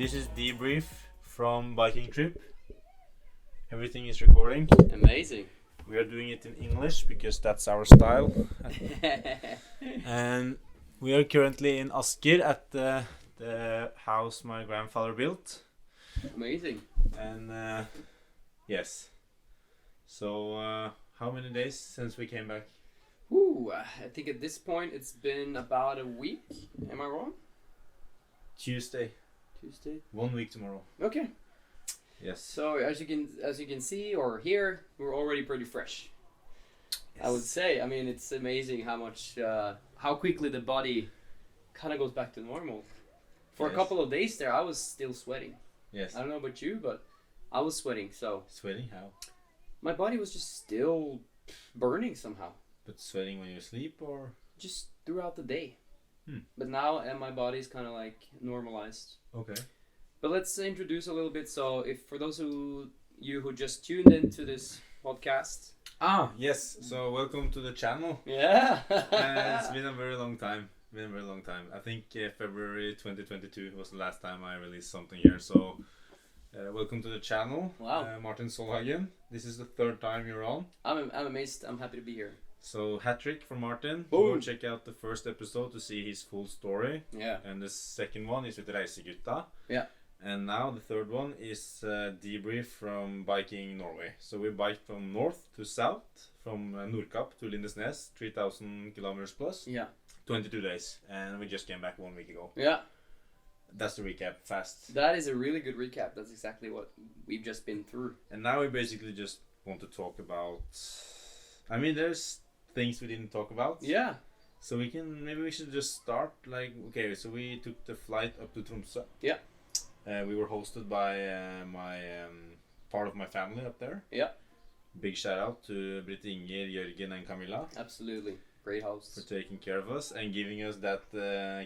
This is debrief from biking trip. Everything is recording. Amazing. We are doing it in English because that's our style. And we are currently in Asker at the house my grandfather built. Amazing. And yes. So how many days since we came back? Ooh, I think at this point it's been about a week. Am I wrong? Tuesday. 1 week tomorrow. Okay. Yes. So as you can see or hear, we're already pretty fresh. Yes. I would say. I mean, it's amazing how quickly the body kind of goes back to normal. For a couple of days there, I was still sweating. Yes. I don't know about you, but I was sweating. So Sweating? How? my body was just still burning somehow. But sweating when you sleep or? Just throughout the day. But now my body's kind of like normalized. Okay. But let's introduce a little bit. So if for those who just tuned into this podcast. Yes. So welcome to the channel. Yeah. It's been a very long time. I think February 2022 was the last time I released something here. So welcome to the channel. Wow. Martin Solhagen. This is the third time you're on. I'm amazed. I'm happy to be here. So hat trick for Martin. Boom. Go check out the first episode to see his full story. Yeah. And the second one is with Reisegutta. Yeah. And now the third one is debrief from biking Norway. So we biked from north to south, from Nordkapp to Lindesnes, 3,000 kilometers plus. Yeah. 22 days, and we just came back 1 week ago. Yeah. That's the recap, fast. That is a really good recap. That's exactly what we've just been through. And now we basically just want to talk about. I mean, there's things we didn't talk about. Yeah. So maybe we should just start. Okay, so we took the flight up to Tromsø. Yeah. We were hosted by my part of my family up there. Yeah. Big shout out to Britt Inger, Jørgen, and Camilla. Absolutely. Great hosts. For taking care of us and giving us that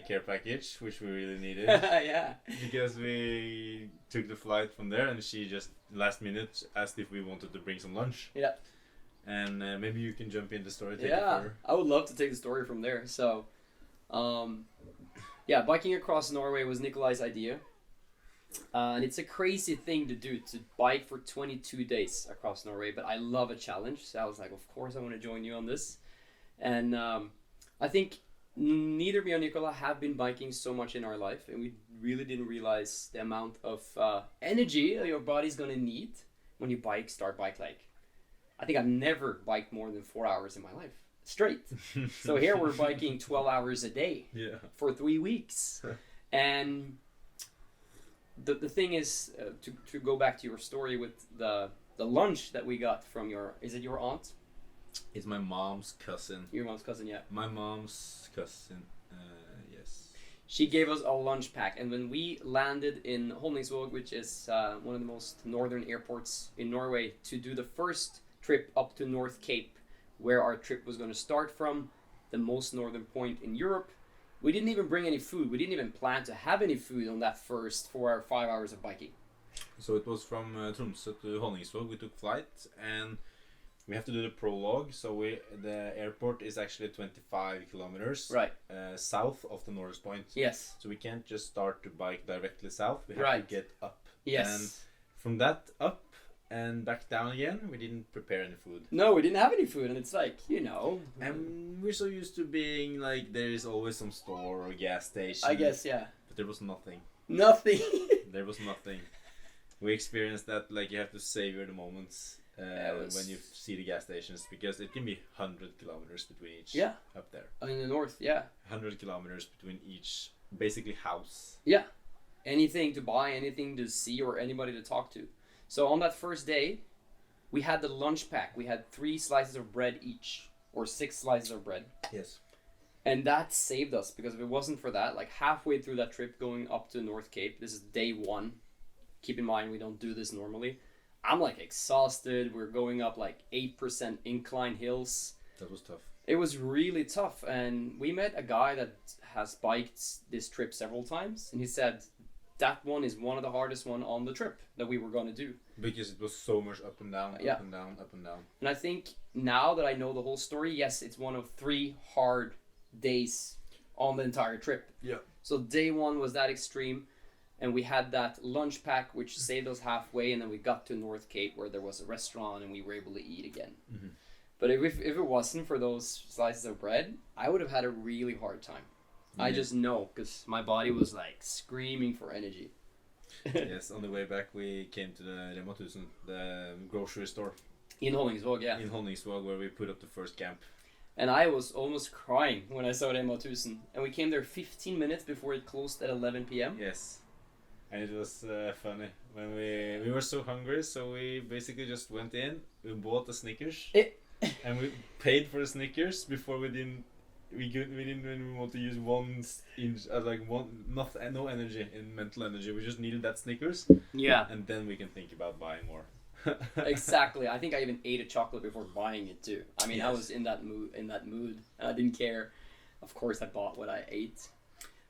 care package, which we really needed. Yeah. Because we took the flight from there and she just last minute asked if we wanted to bring some lunch. Yeah. And maybe you can jump in the story. Yeah, I would love to take the story from there. So, yeah, biking across Norway was Nikolai's idea. And it's a crazy thing to do, to bike for 22 days across Norway. But I love a challenge. So I was like, of course I want to join you on this. And I think neither me or Nicola have been biking so much in our life. And we really didn't realize the amount of energy your body's going to need when you start bike like. I think I've never biked more than 4 hours in my life straight. So here we're biking 12 hours a day for 3 weeks. And the thing is, to go back to your story with the lunch that we got from is it your aunt? It's my mom's cousin. Your mom's cousin, yeah. My mom's cousin, yes. She gave us a lunch pack. And when we landed in Honningsvåg, which is one of the most northern airports in Norway, to do the first trip up to North Cape, where our trip was going to start from, the most northern point in Europe. We didn't even bring any food. We didn't even plan to have any food on that first 4 or 5 hours of biking. So it was from Tromsø to Honningsvåg. We took flight and we have to do the prologue. So the airport is actually 25 kilometers south of the Norris Point. Yes. So we can't just start to bike directly south. We have to get up. Yes. And from that up and back down again, we didn't prepare any food. No, we didn't have any food, and it's like, And we're so used to being like, there is always some store or gas station. I guess, yeah. But there was nothing. Nothing. There was nothing. We experienced that, like, you have to savor the moments when you see the gas stations, because it can be 100 kilometers between each up there. In the north, yeah. 100 kilometers between each, basically, house. Yeah. Anything to buy, anything to see, or anybody to talk to. So on that first day, we had the lunch pack. We had 3 slices of bread each, or 6 slices of bread. Yes. And that saved us, because if it wasn't for that, like halfway through that trip going up to North Cape, this is day 1. Keep in mind, we don't do this normally. I'm like exhausted. We're going up like 8% incline hills. That was tough. It was really tough. And we met a guy that has biked this trip several times. And he said, that one is one of the hardest one on the trip that we were going to do. Because it was so much up and down, up and down, up and down. And I think now that I know the whole story, yes, it's one of 3 hard days on the entire trip. Yeah. So day 1 was that extreme. And we had that lunch pack, which saved us halfway, and then we got to North Cape where there was a restaurant and we were able to eat again. Mm-hmm. But if it wasn't for those slices of bread, I would have had a really hard time. Yeah. I just know, because my body was like screaming for energy. Yes, on the way back we came to the Rema 1000, the grocery store. In Honningsvåg, yeah. In Honningsvåg, where we put up the first camp. And I was almost crying when I saw Rema 1000. And we came there 15 minutes before it closed at 11 p.m. Yes. And it was funny. When we were so hungry, so we basically just went in, we bought the Snickers, and we paid for the Snickers before we didn't even want to use no energy in mental energy. We just needed that Snickers. Yeah. And then we can think about buying more. Exactly. I think I even ate a chocolate before buying it too. I mean, yes. I was in that mood, and I didn't care. Of course, I bought what I ate.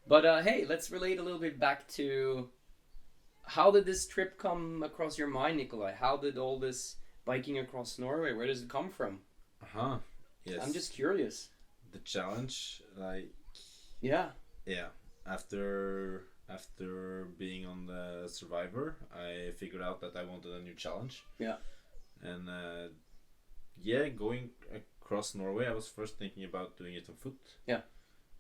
But hey, let's relate a little bit back to how did this trip come across your mind, Nikolai? How did all this biking across Norway? Where does it come from? Yes. I'm just curious. The challenge, yeah. After being on the Survivor, I figured out that I wanted a new challenge. Yeah. And going across Norway, I was first thinking about doing it on foot. Yeah.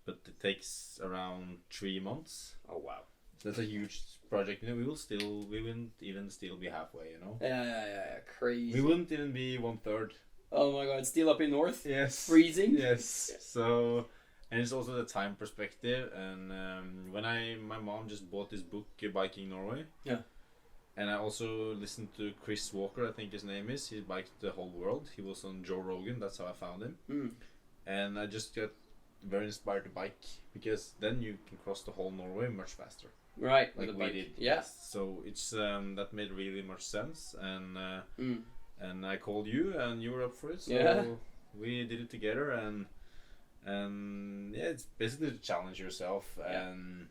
But it takes around 3 months. Oh wow. So that's a huge project. We wouldn't even still be halfway. Yeah. Crazy. We wouldn't even be 1/3. Oh my god, still up in north? Yes. Freezing? Yes. So, and it's also the time perspective. And my mom just bought this book, Biking Norway. Yeah. And I also listened to Chris Walker, I think his name is. He biked the whole world. He was on Joe Rogan. That's how I found him. Mm. And I just got very inspired to bike, because then you can cross the whole Norway much faster. Right. Like we did. Yeah. So it's that made really much sense. And and I called you, and you were up for it. So we did it together, and it's basically to challenge yourself. Yeah. And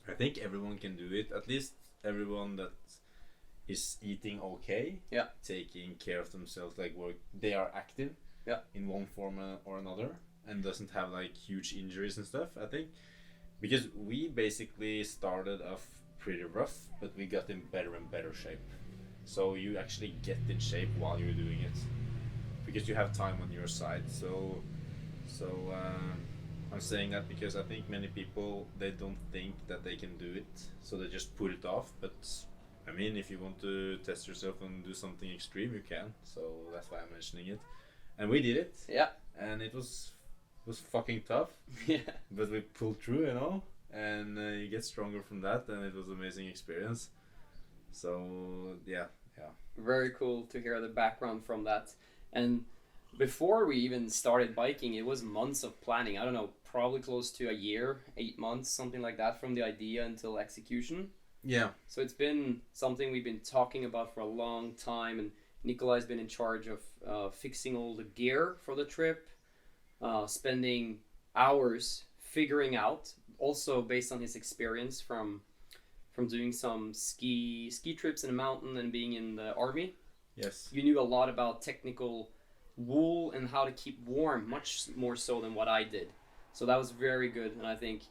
I think everyone can do it. At least everyone that is eating okay. Yeah. Taking care of themselves, they are active. Yeah. In one form or another, and doesn't have huge injuries and stuff. I think because we basically started off pretty rough, but we got in better and better shape. So you actually get in shape while you're doing it, because you have time on your side. So I'm saying that because I think many people, they don't think that they can do it, so they just put it off. But I mean, if you want to test yourself and do something extreme, you can. So that's why I'm mentioning it. And we did it. Yeah. And it was fucking tough. Yeah. But we pulled through, and you get stronger from that, and it was an amazing experience. So yeah. Very cool to hear the background from that. And before we even started biking, it was months of planning. I don't know, probably close to a year, 8 months, something like that, from the idea until execution. Yeah. So it's been something we've been talking about for a long time, and Nikolai's been in charge of fixing all the gear for the trip, spending hours figuring out, also based on his experience from doing some ski trips in the mountain and being in the army. Yes. You knew a lot about technical wool and how to keep warm, much more so than what I did. So that was very good, and I think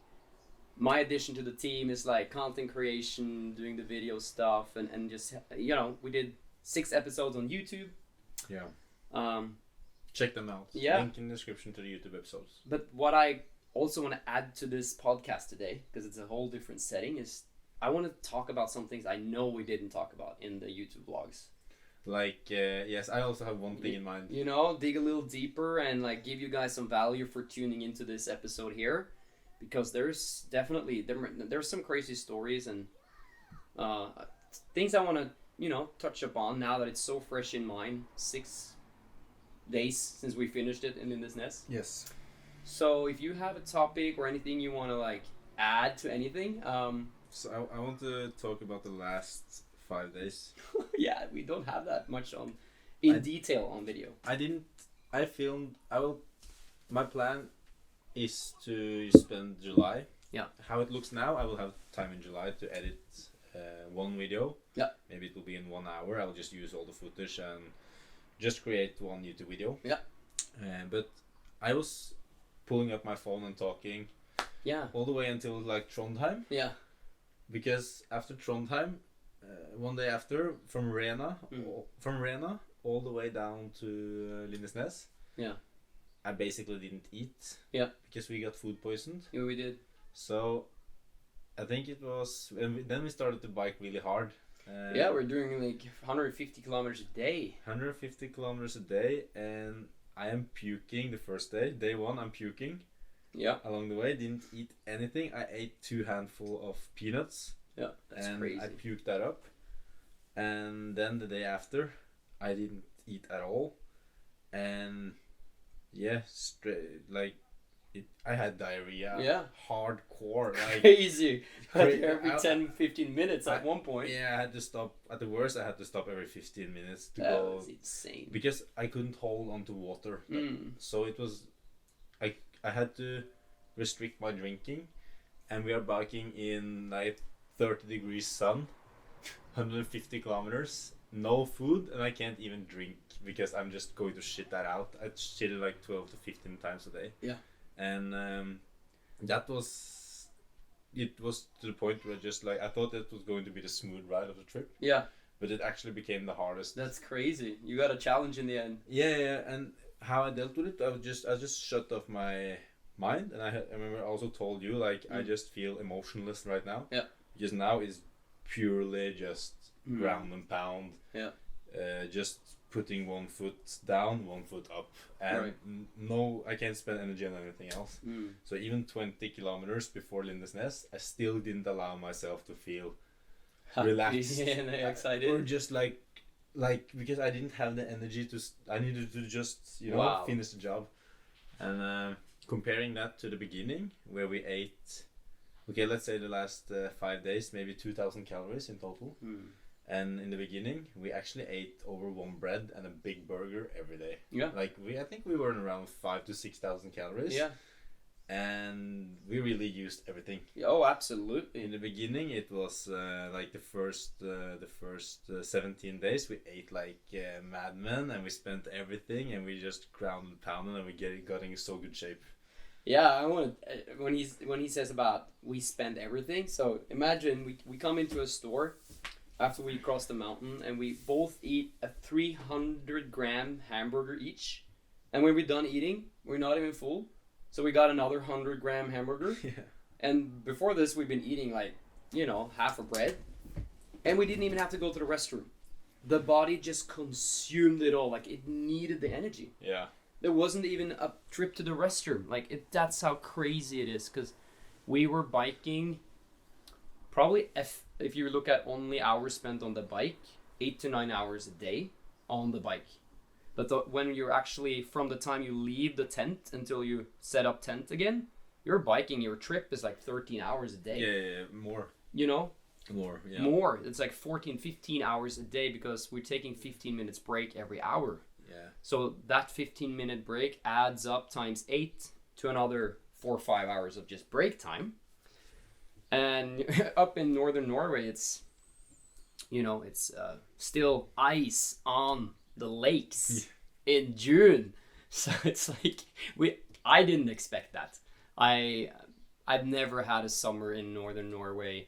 my addition to the team is content creation, doing the video stuff, and just, we did 6 episodes on YouTube. Yeah. Check them out. Yeah. Link in the description to the YouTube episodes. But what I also want to add to this podcast today, because it's a whole different setting, is I want to talk about some things I know we didn't talk about in the YouTube vlogs. Yes, I also have one thing in mind. Dig a little deeper and give you guys some value for tuning into this episode here, because there's definitely there's some crazy stories and things I want to touch upon now that it's so fresh in mind. 6 days since we finished it in this nest. Yes. So if you have a topic or anything you want to add to anything, So I want to talk about the last 5 days. Yeah, we don't have that much in detail on video. My plan is to spend July. Yeah. How it looks now, I will have time in July to edit one video. Yeah. Maybe it will be in 1 hour. I will just use all the footage and just create one YouTube video. Yeah. But I was pulling up my phone and talking. Yeah. All the way until Trondheim. Yeah. because after Trondheim, one day after, from Rena all the way down to Lindesnes. Yeah. I basically didn't eat. Yeah. Because we got food poisoned. Yeah, we did. So I think it was, and then we started to bike really hard. Yeah, we're doing like 150 kilometers a day. 150 kilometers a day, and I am puking the first day. Day one, I'm puking. Yeah. Along the way, didn't eat anything. I ate 2 handfuls of peanuts. Yeah, that's and crazy. I puked that up. And then the day after, I didn't eat at all. And yeah, I had diarrhea. Yeah. Hardcore. Like, crazy. Every 10-15 minutes at one point. Yeah, I had to stop. At the worst, I had to stop every 15 minutes to that go. That was insane. Because I couldn't hold on to water. So it was... I had to restrict my drinking. And we are biking in like 30 degrees sun. 150 kilometers. No food. And I can't even drink. Because I'm just going to shit that out. I shitted like 12 to 15 times a day. Yeah. And that was... It was to the point where just like... I thought it was going to be the smooth ride of the trip. Yeah. But it actually became the hardest. That's crazy. You got a challenge in the end. Yeah. And how I dealt with it, I just shut off my mind. And I remember I also told you, like, I just feel emotionless right now. Yeah. Because now is purely just ground and pound. Yeah. Just putting one foot down, one foot up, and no, I can't spend energy on anything else. So even 20 kilometers before Lindesnes, I still didn't allow myself to feel relaxed and excited, or just like because I didn't have the energy to. I needed to just finish the job, and comparing that to the beginning where we ate. Okay, let's say the last 5 days, maybe 2,000 calories in total. And in the beginning, we actually ate over 1 bread and a big burger every day. Yeah. Like I think we were around 5,000 to 6,000 calories. Yeah. And we really used everything. Oh, absolutely. In the beginning, it was like the first 17 days we ate like madmen, and we spent everything, and we just ground and pounded, and we got in so good shape. Yeah, I want to, when he says about we spend everything. So imagine we come into a store after we cross the mountain, and we both eat a 300-gram hamburger each. And when we're done eating, we're not even full. So we got another 100-gram hamburger. Yeah. And before this, we've been eating like, half a bread. And we didn't even have to go to the restroom. The body just consumed it all. Like, it needed the energy. Yeah. There wasn't even a trip to the restroom. Like, that's how crazy it is. Because we were biking probably, if you look at only hours spent on the bike, 8 to 9 hours a day on the bike. But when you're actually, from the time you leave the tent until you set up tent again, your trip is like 13 hours a day. Yeah, more. More, yeah. More. It's like 14, 15 hours a day because we're taking 15 minutes break every hour. Yeah. So that 15-minute break adds up times 8 to another 4 or 5 hours of just break time. And up in northern Norway, it's still ice on the lakes in June. So it's like I didn't expect that. I've never had a summer in northern Norway.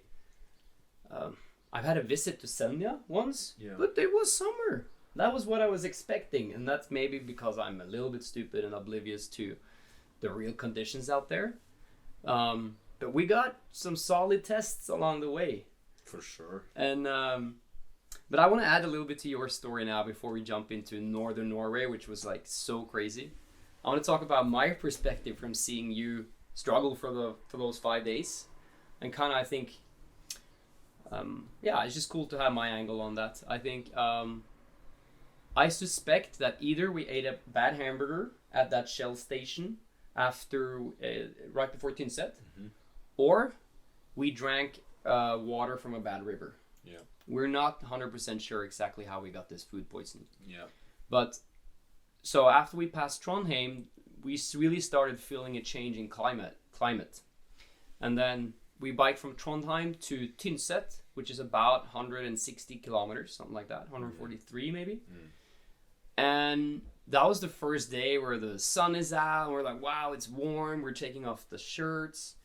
I've had a visit to Senja once, but it was summer. That was what I was expecting, and that's maybe because I'm a little bit stupid and oblivious to the real conditions out there. But we got some solid tests along the way. For sure. And but I want to add a little bit to your story now before we jump into northern Norway, which was like so crazy. I want to talk about my perspective from seeing you struggle for those 5 days, and kind of I think, it's just cool to have my angle on that. I think I suspect that either we ate a bad hamburger at that Shell station after right before Tynset, or we drank water from a bad river. Yeah. We're not 100% sure exactly how we got this food poisoning. Yeah. But so after we passed Trondheim, we really started feeling a change in climate. And then we biked from Trondheim to Tynset, which is about 160 kilometers, something like that, 143 maybe. And that was the first day where the sun is out, and we're like, wow, it's warm, we're taking off the shirts.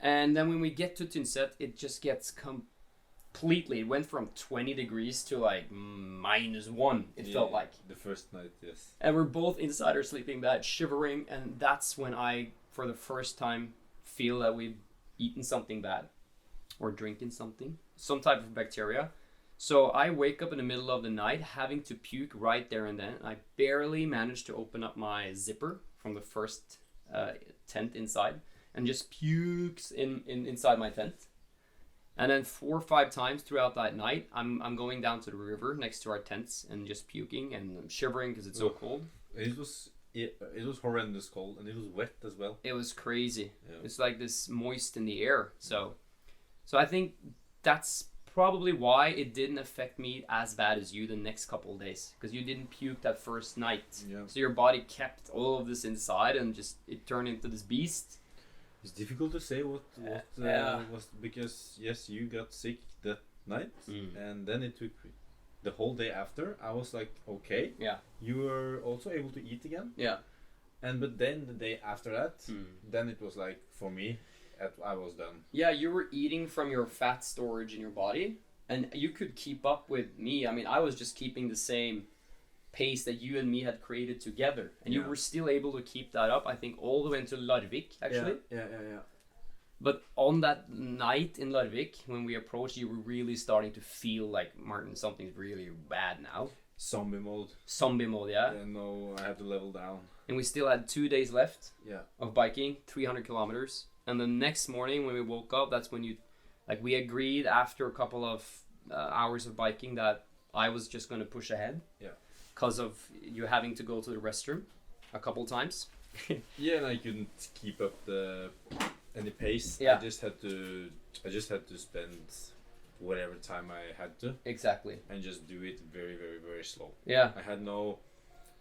And then when we get to Tynset, it just gets completely. It went from 20 degrees to like -1. It felt like the first night, yes. And we're both inside our sleeping bag, shivering, and that's when I, for the first time, feel that we've eaten something bad, or drinking something, some type of bacteria. So I wake up in the middle of the night, having to puke right there and then. I barely managed to open up my zipper from the first tent inside, and just pukes inside my tent. And then 4 or 5 times throughout that night, I'm going down to the river next to our tents and just puking, and I'm shivering because it's so cold. It was horrendous cold, and it was wet as well. It was crazy. Yeah. It's like this moist in the air. So I think that's probably why it didn't affect me as bad as you the next couple of days, because you didn't puke that first night. Yeah. So your body kept all of this inside, and just it turned into this beast. It's difficult to say what was, because yes, you got sick that night, and then it took the whole day after. I was like, okay, yeah. You were also able to eat again, yeah. But then the day after that, then it was like, for me, I was done. Yeah, you were eating from your fat storage in your body, and you could keep up with me. I mean, I was just keeping the same pace that you and me had created together, and you were still able to keep that up, I think, all the way into Larvik, actually. Yeah. But on that night in Larvik, when we approached, you were really starting to feel like, Martin, something's really bad now. Zombie mode, yeah. Yeah, no, I had to level down. And we still had 2 days left of biking, 300 kilometers. And the next morning when we woke up, that's when we agreed after a couple of hours of biking that I was just going to push ahead. Yeah. Because of you having to go to the restroom a couple times. Yeah, and I couldn't keep up any pace. Yeah. I just had to spend whatever time I had to. Exactly. And just do it very, very, very slow. Yeah. I had no,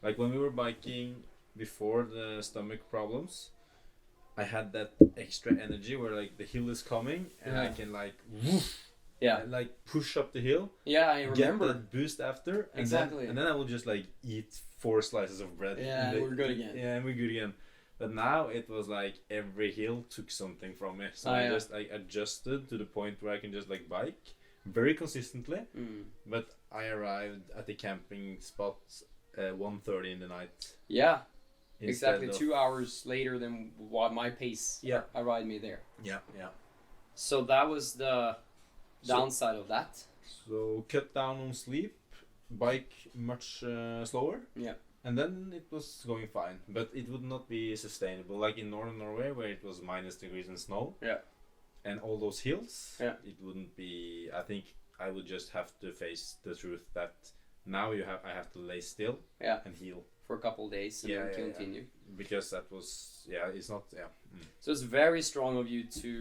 like when we were biking before the stomach problems, I had that extra energy where like the hill is coming and I can like woof, like push up the hill. Yeah, I remember. Get that boost after. And exactly. Then I will just like eat 4 slices of bread. Yeah, we're good again. Yeah, and we're good again. But now it was like every hill took something from me. So I just like adjusted to the point where I can just like bike very consistently. But I arrived at the camping spot 1:30 in the night. Yeah. Exactly, 2 hours later than what my pace arrived me there. Yeah. So that was the downside of that. So cut down on sleep, bike much slower. Yeah. And then it was going fine, but it would not be sustainable. Like in northern Norway, where it was -degrees and snow. Yeah. And all those hills. Yeah. It wouldn't be. I think I would just have to face the truth that now I have to lay still. Yeah. And heal. For a couple of days and then continue. Because that was it's not So it's very strong of you to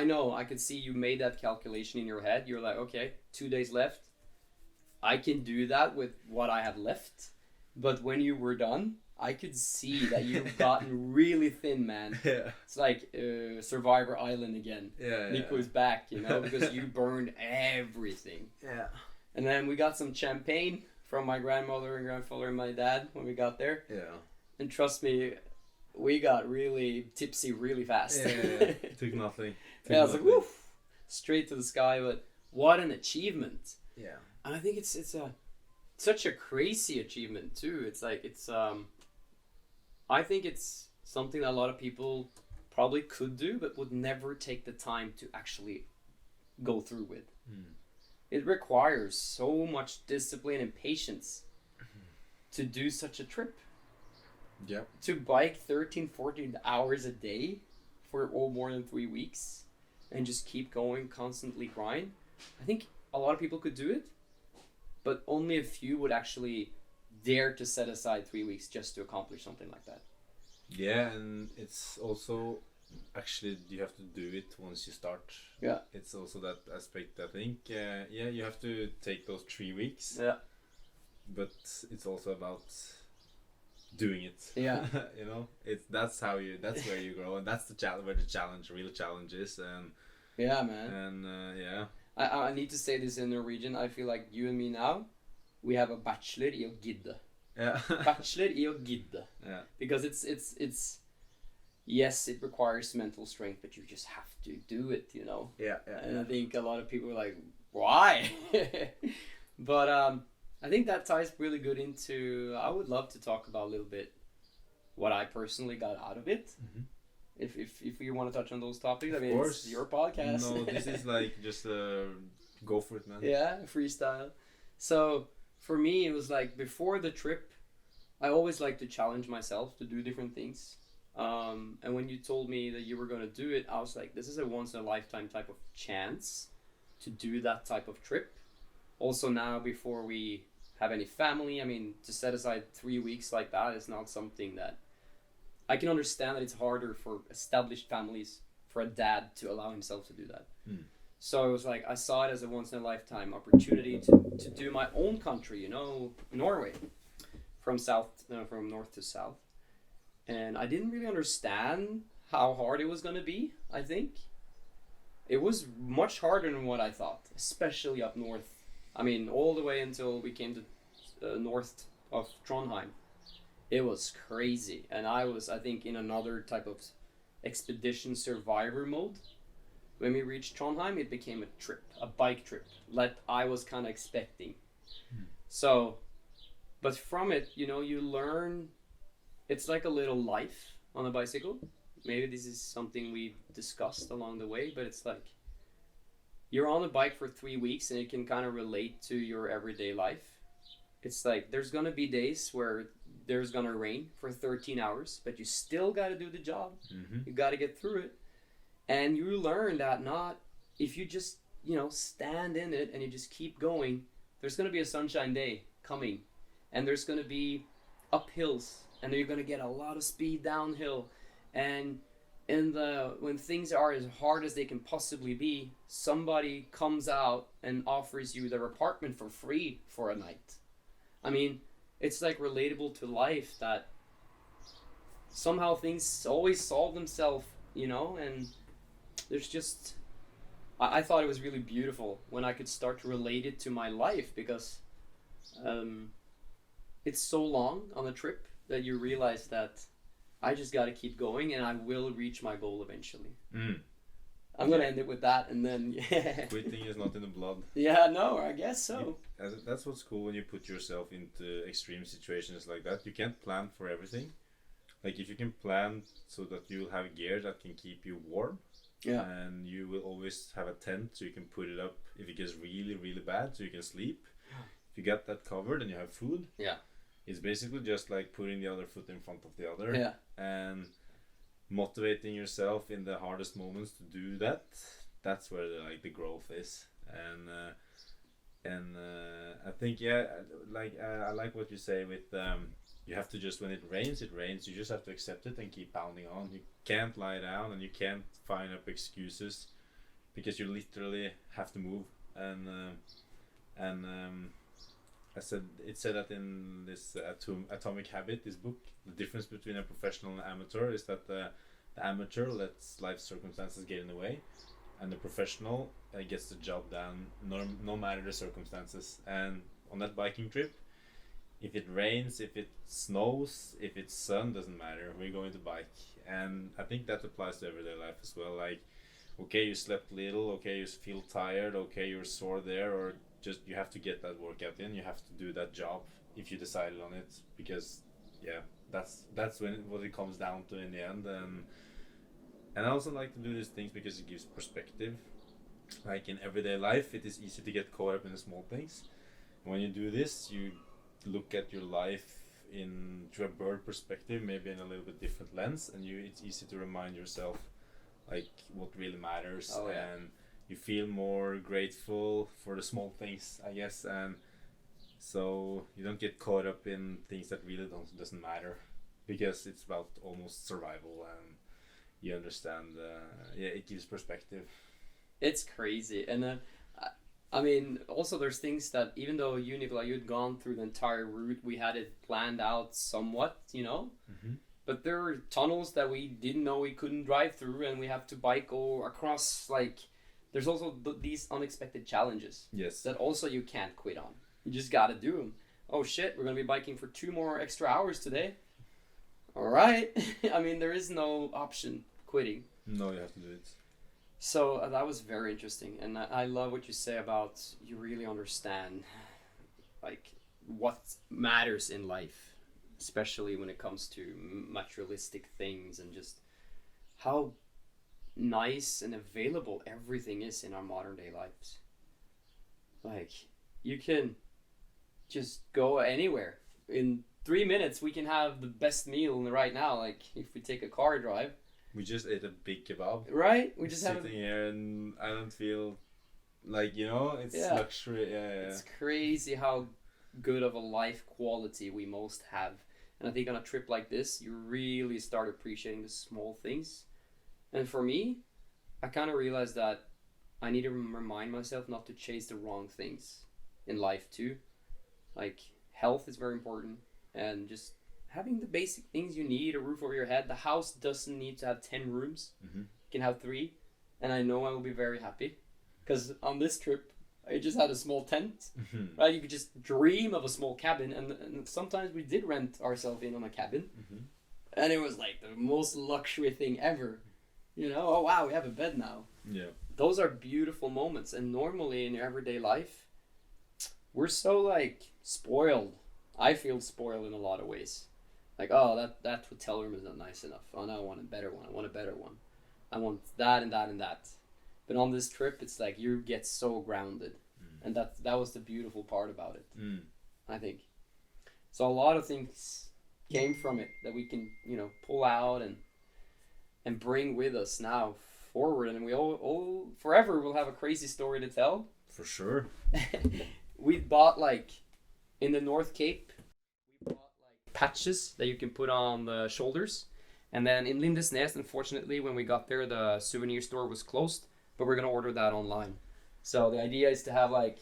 I know I could see you made that calculation in your head. You're like, okay, 2 days left. I can do that with what I have left. But when you were done, I could see that you've gotten really thin, man. Yeah. It's like Survivor Island again. Yeah. Nico's back, because you burned everything. Yeah. And then we got some champagne from my grandmother and grandfather and my dad when we got there. Yeah. And trust me, we got really tipsy really fast. Yeah. Took nothing. I was like, woof, straight to the sky. But what an achievement. Yeah. And I think it's such a crazy achievement too. It's like, I think it's something that a lot of people probably could do, but would never take the time to actually go through with. It requires so much discipline and patience to do such a trip. Yeah. To bike 13, 14 hours a day for more than 3 weeks and just keep going, constantly grind. I think a lot of people could do it, but only a few would actually dare to set aside 3 weeks just to accomplish something like that. Yeah, and it's also actually you have to do it once you start. Yeah. It's also that aspect, I think. You have to take those 3 weeks. Yeah. But it's also about doing it. Yeah. That's where you grow, and that's where the real challenge is. And yeah, man. And I need to say this in Norwegian. I feel like you and me now, we have a bachelor I å gidde. Yeah. Bachelor I å gidde. Yeah. Because it's yes, it requires mental strength, but you just have to do it, you know. Yeah. And I think a lot of people are like, why? But I think that ties really good into. I would love to talk about a little bit what I personally got out of it. Mm-hmm. If you want to touch on those topics, I Of mean, course. it's your podcast. No, this is like just go for it, man. Yeah, freestyle. So for me, it was like before the trip, I always like to challenge myself to do different things. And when you told me that you were going to do it, I was like, this is a once in a lifetime type of chance to do that type of trip. Also now, before we have any family, I mean, to set aside 3 weeks like that is not something that I can understand that it's harder for established families for a dad to allow himself to do that. So it was like, I saw it as a once in a lifetime opportunity to do my own country, you know, Norway, from north to south. And I didn't really understand how hard it was going to be, I think. It was much harder than what I thought, especially up north. I mean, all the way until we came to north of Trondheim. It was crazy. And I was, I think, in another type of expedition survivor mode. When we reached Trondheim, it became a trip, a bike trip, like I was kind of expecting. So, but from it, you know, you learn, it's like a little life on a bicycle. Maybe this is something we've discussed along the way, but it's like, you're on a bike for 3 weeks and it can kind of relate to your everyday life. It's like, there's going to be days where there's going to rain for 13 hours, but you still got to do the job. Mm-hmm. You got to get through it. And you learn that not, if you just, you know, stand in it and you just keep going, there's going to be a sunshine day coming. And there's going to be uphills. And you're going to get a lot of speed downhill. And when things are as hard as they can possibly be, somebody comes out and offers you their apartment for free for a night. I mean, it's like relatable to life that somehow things always solve themselves, you know, and there's just, I thought it was really beautiful when I could start to relate it to my life, because it's so long on a trip that you realize that I just got to keep going and I will reach my goal eventually. I'm going to end it with that, and then, yeah. Quitting is not in the blood. Yeah, no, I guess so. That's what's cool when you put yourself into extreme situations like that. You can't plan for everything. Like, if you can plan so that you'll have gear that can keep you warm, yeah, and you will always have a tent so you can put it up if it gets really, really bad so you can sleep. If you got that covered and you have food, yeah, it's basically just like putting the other foot in front of the other. Yeah. And motivating yourself in the hardest moments to do that. That's where the growth is. And I think, yeah, I like what you say with you have to just, when it rains, you just have to accept it and keep pounding on. You can't lie down and you can't find up excuses, because you literally have to move. And it said that in this Atomic Habit, this book, the difference between a professional and an amateur is that the amateur lets life circumstances get in the way, and the professional gets the job done no matter the circumstances. And on that biking trip, if it rains, if it snows, if it's sun, doesn't matter, we're going to bike. And I think that applies to everyday life as well. Like, okay, you slept little, okay, you feel tired, okay, you're sore there, or just you have to get that workout in, you have to do that job if you decided on it, because yeah, that's what it comes down to in the end. And I also like to do these things because it gives perspective. Like in everyday life, it is easy to get caught up in the small things. When you do this, you look at your life through a bird perspective, maybe in a little bit different lens, and it's easy to remind yourself like what really matters. Oh, yeah. And you feel more grateful for the small things, I guess, and so you don't get caught up in things that really doesn't matter, because it's about almost survival, and you understand. It gives perspective. It's crazy. And I mean, also there's things that, even though you, Nicola, you'd gone through the entire route, we had it planned out somewhat, you know. Mm-hmm. But there are tunnels that we didn't know we couldn't drive through, and we have to bike across. Like, there's also these unexpected challenges. Yes. That also you can't quit on. You just gotta do them. Oh shit, we're gonna be biking for 2 more extra hours today. all right. I mean, there is no option quitting. No, you have to do it. So that was very interesting, and I love what you say about you really understand like what matters in life, especially when it comes to materialistic things and just how nice and available everything is in our modern day lives. Like, you can just go anywhere. In 3 minutes, we can have the best meal right now. Like, if we take a car drive. We just ate a big kebab. Right? We just sitting here, and I don't feel like, it's luxury. Yeah. It's crazy how good of a life quality we most have. And I think on a trip like this, you really start appreciating the small things. And for me, I kind of realized that I need to remind myself not to chase the wrong things in life too. Like, health is very important, and just having the basic things you need, a roof over your head. The house doesn't need to have 10 rooms. Mm-hmm. It can have 3, and I know I will be very happy. Because on this trip, I just had a small tent. Mm-hmm. Right? You could just dream of a small cabin, and sometimes we did rent ourselves in on a cabin. Mm-hmm. And it was like the most luxury thing ever. Oh wow, we have a bed now. Yeah. Those are beautiful moments, and normally in your everyday life, we're so like spoiled. I feel spoiled in a lot of ways. Like, oh, that hotel room is not nice enough. Oh no, I want a better one. I want a better one. I want that and that and that. But on this trip, it's like you get so grounded, and that was the beautiful part about it. I think. So a lot of things came from it that we can pull out and bring with us now forward, and we all forever will have a crazy story to tell. For sure. We bought in the North Cape, we bought patches that you can put on the shoulders, and then in Lindesnes, unfortunately, when we got there, the souvenir store was closed, but we're gonna order that online. So the idea is to have a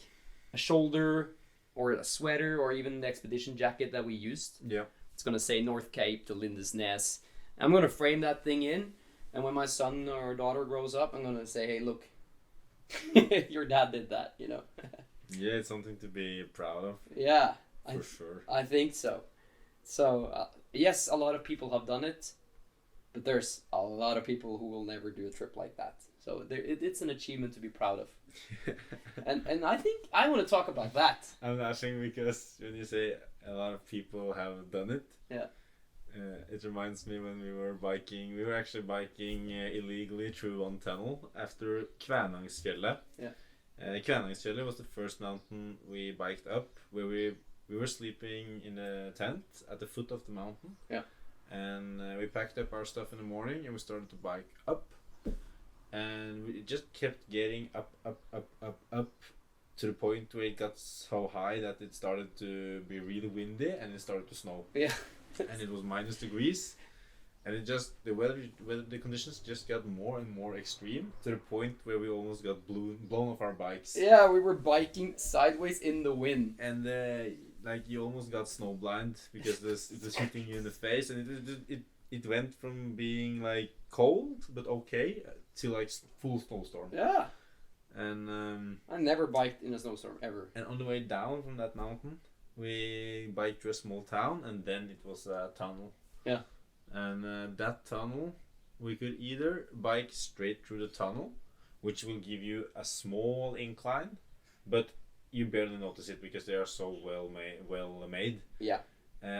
shoulder or a sweater or even the expedition jacket that we used. Yeah. It's gonna say North Cape to Lindesnes. I'm gonna frame that thing in, and when my son or daughter grows up, I'm gonna say, hey, look, your dad did that, Yeah, it's something to be proud of. Yeah. For sure. I think so. So, yes, a lot of people have done it, but there's a lot of people who will never do a trip like that. So it's an achievement to be proud of. and I think I want to talk about that. I'm laughing because when you say a lot of people have done it, yeah, it reminds me when we were biking. We were actually biking illegally through one tunnel after Kvænangsfjellet. Yeah. Kvænangsfjellet was the first mountain we biked up, where we were sleeping in a tent at the foot of the mountain. Yeah. And we packed up our stuff in the morning, and we started to bike up. And we just kept getting up to the point where it got so high that it started to be really windy, and it started to snow. Yeah. And it was -degrees, and it just the conditions just got more and more extreme, to the point where we almost got blown off our bikes. Yeah, we were biking sideways in the wind, and you almost got snow blind because it was hitting you in the face, and it went from being cold but okay to full snowstorm. Yeah. And I never biked in a snowstorm ever. And on the way down from that mountain, we biked to a small town, and then it was a tunnel. Yeah. And that tunnel, we could either bike straight through the tunnel, which will give you a small incline, but you barely notice it because they are so well made. Yeah.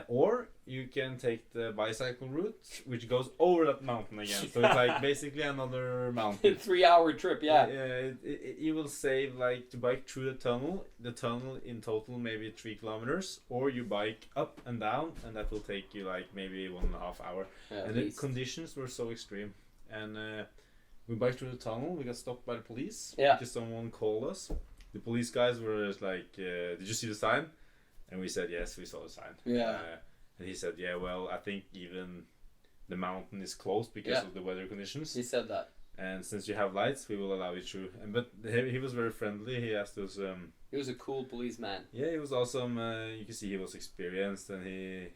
Or you can take the bicycle route, which goes over that mountain again. So it's basically another mountain. 3-hour trip, yeah. You will save to bike through the tunnel in total maybe 3 kilometers, or you bike up and down, and that will take you maybe 1.5 hours. And the conditions were so extreme. And we biked through the tunnel. We got stopped by the police because someone called us. The police guys were just did you see the sign? And we said, yes, we saw the sign. Yeah. And he said, yeah, well, I think even the mountain is closed because of the weather conditions. He said that. And since you have lights, we will allow you through. But he was very friendly. He asked us... he was a cool policeman. Yeah, he was awesome. You can see he was experienced. And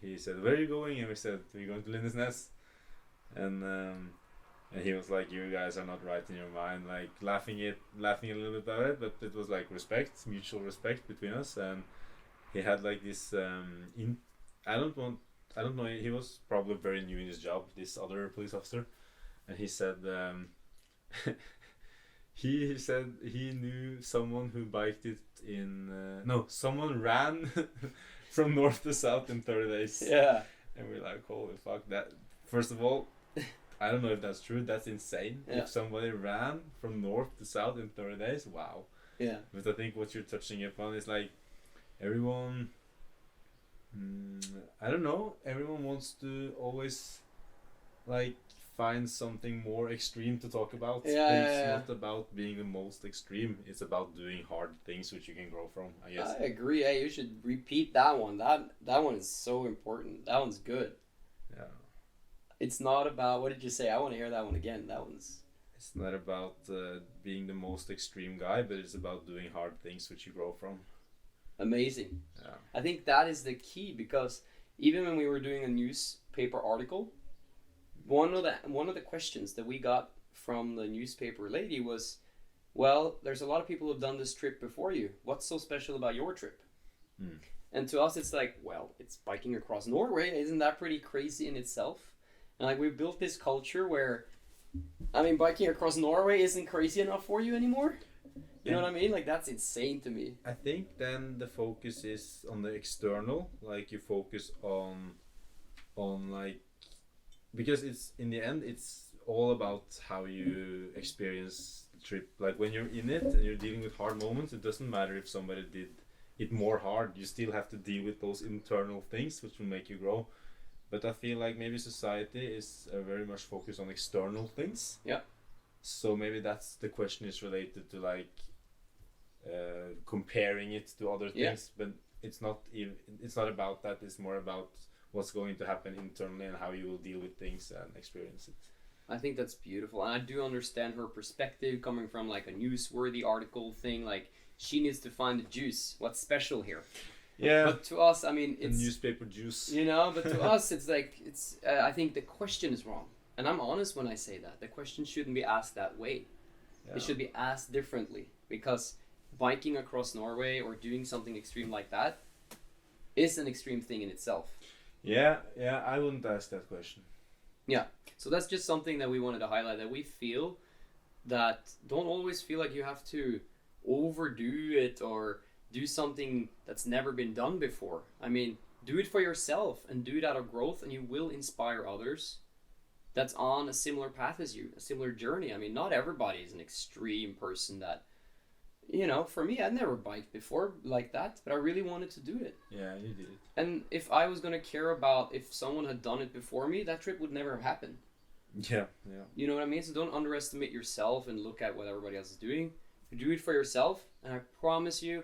he said, where are you going? And we said, we're going to Lindesnes. And he was like, you guys are not right in your mind. Laughing a little bit about it. But it was respect, mutual respect between us. And he had this I don't want I don't know. He was probably very new in his job. This other police officer, and he said he said he knew someone who biked it in no, someone ran from north to south in 30 days. Yeah. And we're like, holy fuck! That first of all, I don't know if that's true. That's insane. Yeah. If somebody ran from north to south in 30 days, wow. Yeah. But I think what you're touching upon is like everyone. I don't know. Everyone wants to always like find something more extreme to talk about. Yeah, But yeah, it's yeah. not about being the most extreme. It's about doing hard things which you can grow from, I guess. I agree. Hey, you should repeat that one. That one is so important. That one's good. Yeah. It's not about, what did you say? I want to hear that one again. That one's... It's not about being the most extreme guy, but it's about doing hard things which you grow from. amazing. Yeah. I think that is the key, because even when we were doing a newspaper article, one of the questions that we got from the newspaper lady was, well, there's a lot of people who've done this trip before you. What's so special about your trip? Mm. And to us, it's like, well, it's biking across Norway. Isn't that pretty crazy in itself? And like, we built this culture where, I mean, biking across Norway isn't crazy enough for you anymore. You know what I mean? Like, that's insane to me. I think then the focus is on the external, like you focus on like, because it's in the end it's all about how you experience the trip. Like when you're in it and you're dealing with hard moments, it doesn't matter if somebody did it more hard. You still have to deal with those internal things which will make you grow. But I feel like maybe society is very much focused on external things. Yeah. So maybe that's the question is related to like comparing it to other things, but it's not about that. It's more about what's going to happen internally and how you will deal with things and experience it. I think that's beautiful, and I do understand her perspective coming from like a newsworthy article thing. Like, she needs to find the juice. What's special here? Yeah. But to us, I mean, it's newspaper juice. You know, but to us, it's like it's. I think the question is wrong, and I'm honest when I say that. The question shouldn't be asked that way. Yeah. It should be asked differently, because biking across Norway or doing something extreme like that is an extreme thing in itself. Yeah, I wouldn't ask that question. Yeah, so that's just something that we wanted to highlight, that we feel that don't always feel like you have to overdo it or do something that's never been done before. I mean, do it for yourself and do it out of growth, and you will inspire others that's on a similar path as you, a similar journey. I mean, not everybody is an extreme person that, you know, for me, I'd never biked before like that, but I really wanted to do it. Yeah, you did it. And if I was going to care about if someone had done it before me, that trip would never have happened. Yeah. You know what I mean? So don't underestimate yourself and look at what everybody else is doing. Do it for yourself, and I promise you,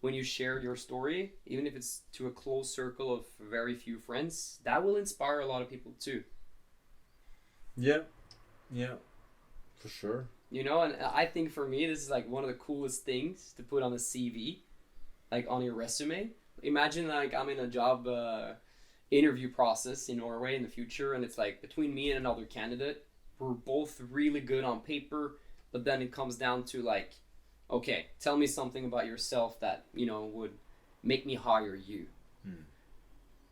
when you share your story, even if it's to a close circle of very few friends, that will inspire a lot of people too. Yeah, for sure. You know, and I think for me, this is like one of the coolest things to put on a CV, like on your resume. Imagine like I'm in a job interview process in Norway in the future, and it's like between me and another candidate, we're both really good on paper, but then it comes down to like, okay, tell me something about yourself that, you know, would make me hire you.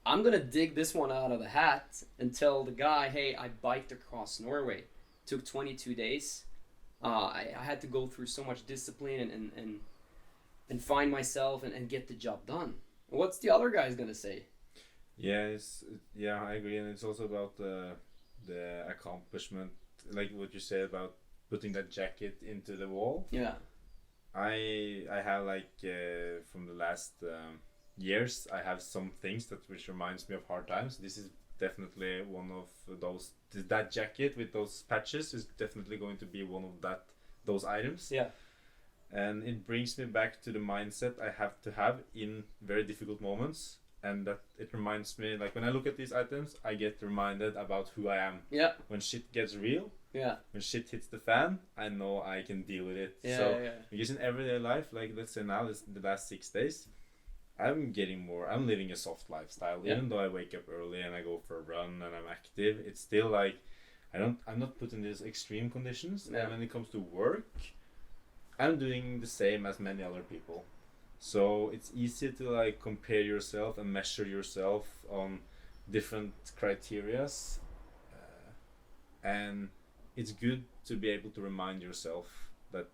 I'm gonna dig this one out of the hat and tell the guy, hey, I biked across Norway. Took 22 days. I had to go through so much discipline and find myself and get the job done. What's the other guy's gonna say? Yeah, I agree, and it's also about the accomplishment, like what you said about putting that jacket into the wall. Yeah. I have like from the last years, I have some things which reminds me of hard times. This is definitely one of those. That jacket with those patches is definitely going to be one of those items. Yeah. And it brings me back to the mindset I have to have in very difficult moments, and that it reminds me, like when I look at these items, I get reminded about who I am. Yeah. When shit gets real. Yeah. When shit hits the fan, I know I can deal with it. Yeah, so yeah. because in everyday life, like let's say now, the last 6 days, I'm living a soft lifestyle. Yeah. Even though I wake up early and I go for a run and I'm active, it's still like I'm not put in these extreme conditions. Yeah. And when it comes to work, I'm doing the same as many other people. So it's easy to like compare yourself and measure yourself on different criterias, and it's good to be able to remind yourself that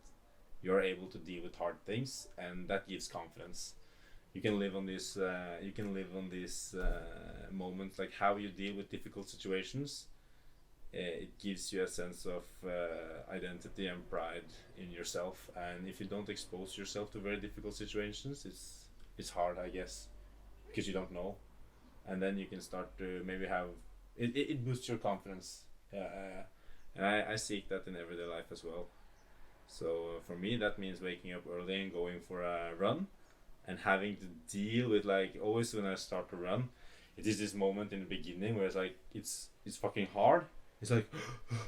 you're able to deal with hard things, and that gives confidence. You can live on this moments, like how you deal with difficult situations. It gives you a sense of identity and pride in yourself, and if you don't expose yourself to very difficult situations, it's hard, I guess, because you don't know, and then you can start to maybe have it boosts your confidence, and I seek that in everyday life as well. So for me, that means waking up early and going for a run, and having to deal with, like, always when I start to run, it is this moment in the beginning where it's like it's fucking hard. It's like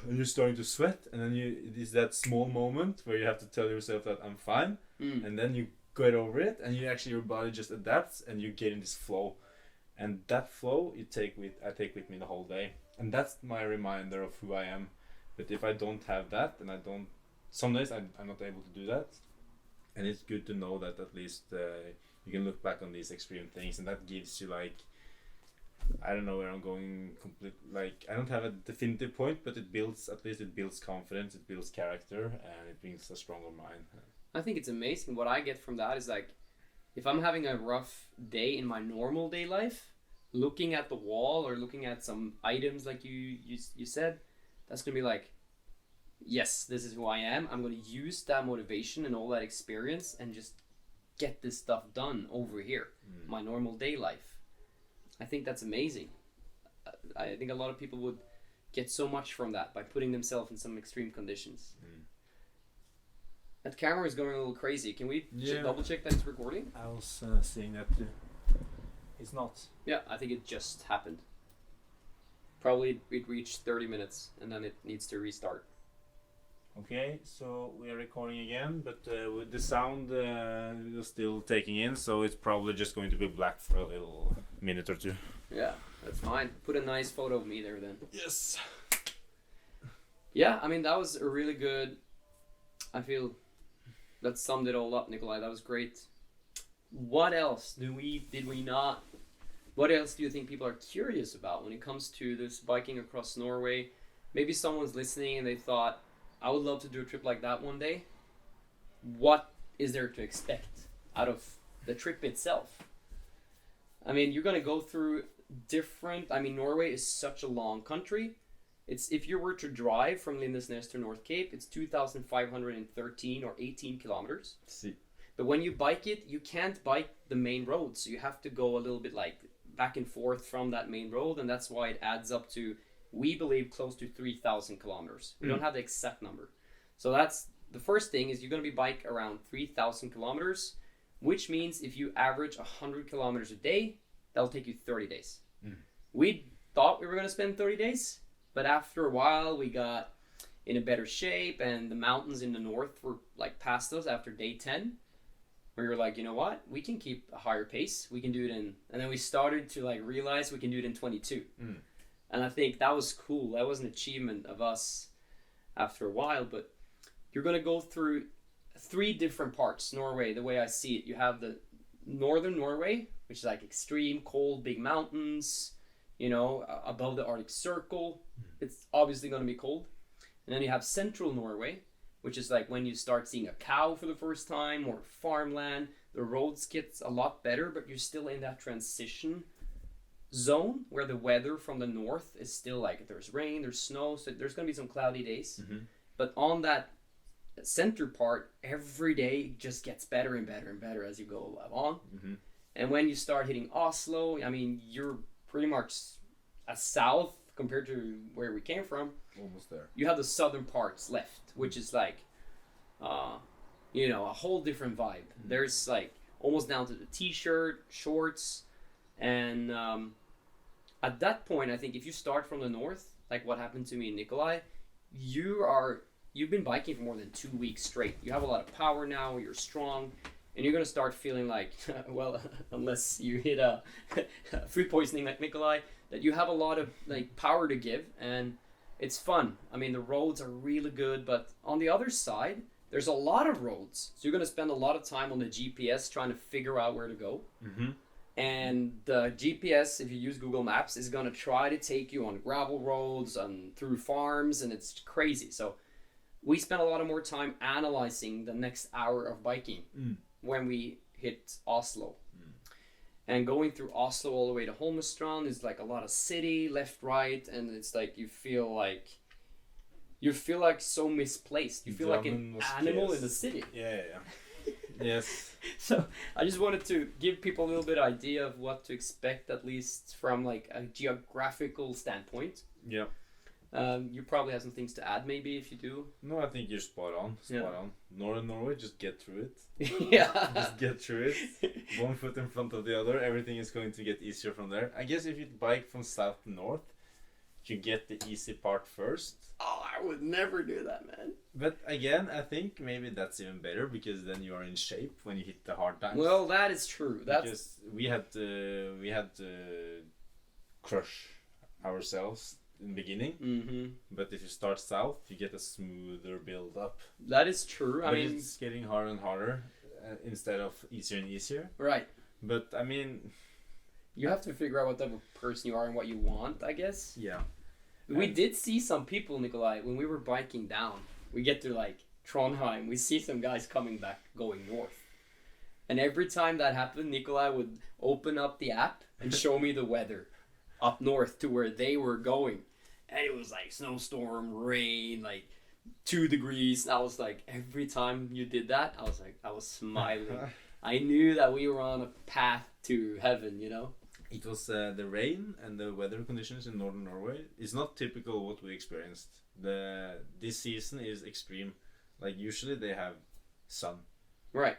and you're starting to sweat, and then it is that small moment where you have to tell yourself that I'm fine, and then you get over it, and your body just adapts, and you get in this flow, and that flow I take with me the whole day, and that's my reminder of who I am. But if I don't have that, and some days I'm not able to do that, and it's good to know that at least you can look back on these extreme things, and that gives you, like, I don't know where I'm going like, I don't have a definitive point, but it builds confidence, it builds character, and it brings a stronger mind. I think it's amazing. What I get from that is, like, if I'm having a rough day in my normal day life, looking at the wall or looking at some items like you said, that's gonna be like, yes, this is who I am. I'm gonna use that motivation and all that experience and just get this stuff done over here, my normal day life. I think that's amazing. I think a lot of people would get so much from that by putting themselves in some extreme conditions. That camera is going a little crazy. Can we double check that it's recording? I was seeing that too. It's not. Yeah, I think it just happened. Probably it reached 30 minutes and then it needs to restart. Okay, so we are recording again, but with the sound we're still taking in, so it's probably just going to be black for a little minute or two. Yeah, that's fine. Put a nice photo of me there then. Yes. Yeah, I mean, that was a really good... I feel that summed it all up, Nikolai. That was great. What else did we not... What else do you think people are curious about when it comes to this biking across Norway? Maybe someone's listening and they thought, I would love to do a trip like that one day. What is there to expect out of the trip itself? I mean, you're going to go through Norway is such a long country. If you were to drive from Lindesnes to North Cape, it's 2,513 or 18 kilometers. See. But when you bike it, you can't bike the main road. So you have to go a little bit like back and forth from that main road. And that's why it adds up to, we believe, close to 3,000 kilometers. We don't have the exact number. So that's the first thing, is you're going to be bike around 3,000 kilometers, which means if you average 100 kilometers a day, that'll take you 30 days. We thought we were going to spend 30 days, but after a while we got in a better shape, and the mountains in the north were like past us after day 10. We were like, you know what? We can keep a higher pace. We can do it and then we started to like realize we can do it in 22. And I think that was cool. That was an achievement of us after a while. But you're going to go through 3 different parts. Norway, the way I see it. You have the northern Norway, which is like extreme cold, big mountains, above the Arctic Circle. It's obviously going to be cold. And then you have central Norway, which is like when you start seeing a cow for the first time, or farmland. The roads get a lot better, but you're still in that transition zone where the weather from the north is still like, there's rain, there's snow, so there's going to be some cloudy days. But on that center part, every day just gets better and better and better as you go along. And when you start hitting Oslo, I mean, you're pretty much south compared to where we came from. Almost there. You have the southern parts left, which is like a whole different vibe. There's like almost down to the t-shirt, shorts, and at that point, I think if you start from the north, like what happened to me and Nikolai, you've been biking for more than 2 weeks straight. You have a lot of power now, you're strong, and you're going to start feeling like, well, unless you hit a food poisoning like Nikolai, that you have a lot of like power to give, and it's fun. I mean, the roads are really good, but on the other side, there's a lot of roads. So you're going to spend a lot of time on the GPS trying to figure out where to go. And the GPS, if you use Google Maps, is gonna try to take you on gravel roads and through farms, and it's crazy. So we spent a lot of more time analyzing the next hour of biking when we hit Oslo. And going through Oslo all the way to Holmestrand is like a lot of city, left, right, and it's like you feel like so misplaced. You feel like an animal in the city. Yeah. Yes. So I just wanted to give people a little bit of idea of what to expect, at least from like a geographical standpoint. Yeah. You probably have some things to add, maybe, if you do. No, I think you're spot on. Northern Norway, just get through it. Yeah. Just get through it. One foot in front of the other. Everything is going to get easier from there. I guess if you bike from south to north, you get the easy part first. Oh, I would never do that, man. But again, I think maybe that's even better because then you are in shape when you hit the hard times. Well, that is true. Because we had to crush ourselves in the beginning. Mm-hmm. But if you start south, you get a smoother build up. That is true. I mean, it's getting harder and harder instead of easier and easier. Right. But I mean, you have to figure out what type of person you are and what you want, I guess. Yeah. We did see some people, Nikolai, when we were biking down. We get to like Trondheim, we see some guys coming back going north. And every time that happened, Nikolai would open up the app and show me the weather up north to where they were going. And it was like snowstorm, rain, like 2 degrees. And I was like, every time you did that, I was smiling. I knew that we were on a path to heaven, you know? It was the rain and the weather conditions in northern Norway is not typical what we experienced. This season is extreme. Like usually they have sun, right,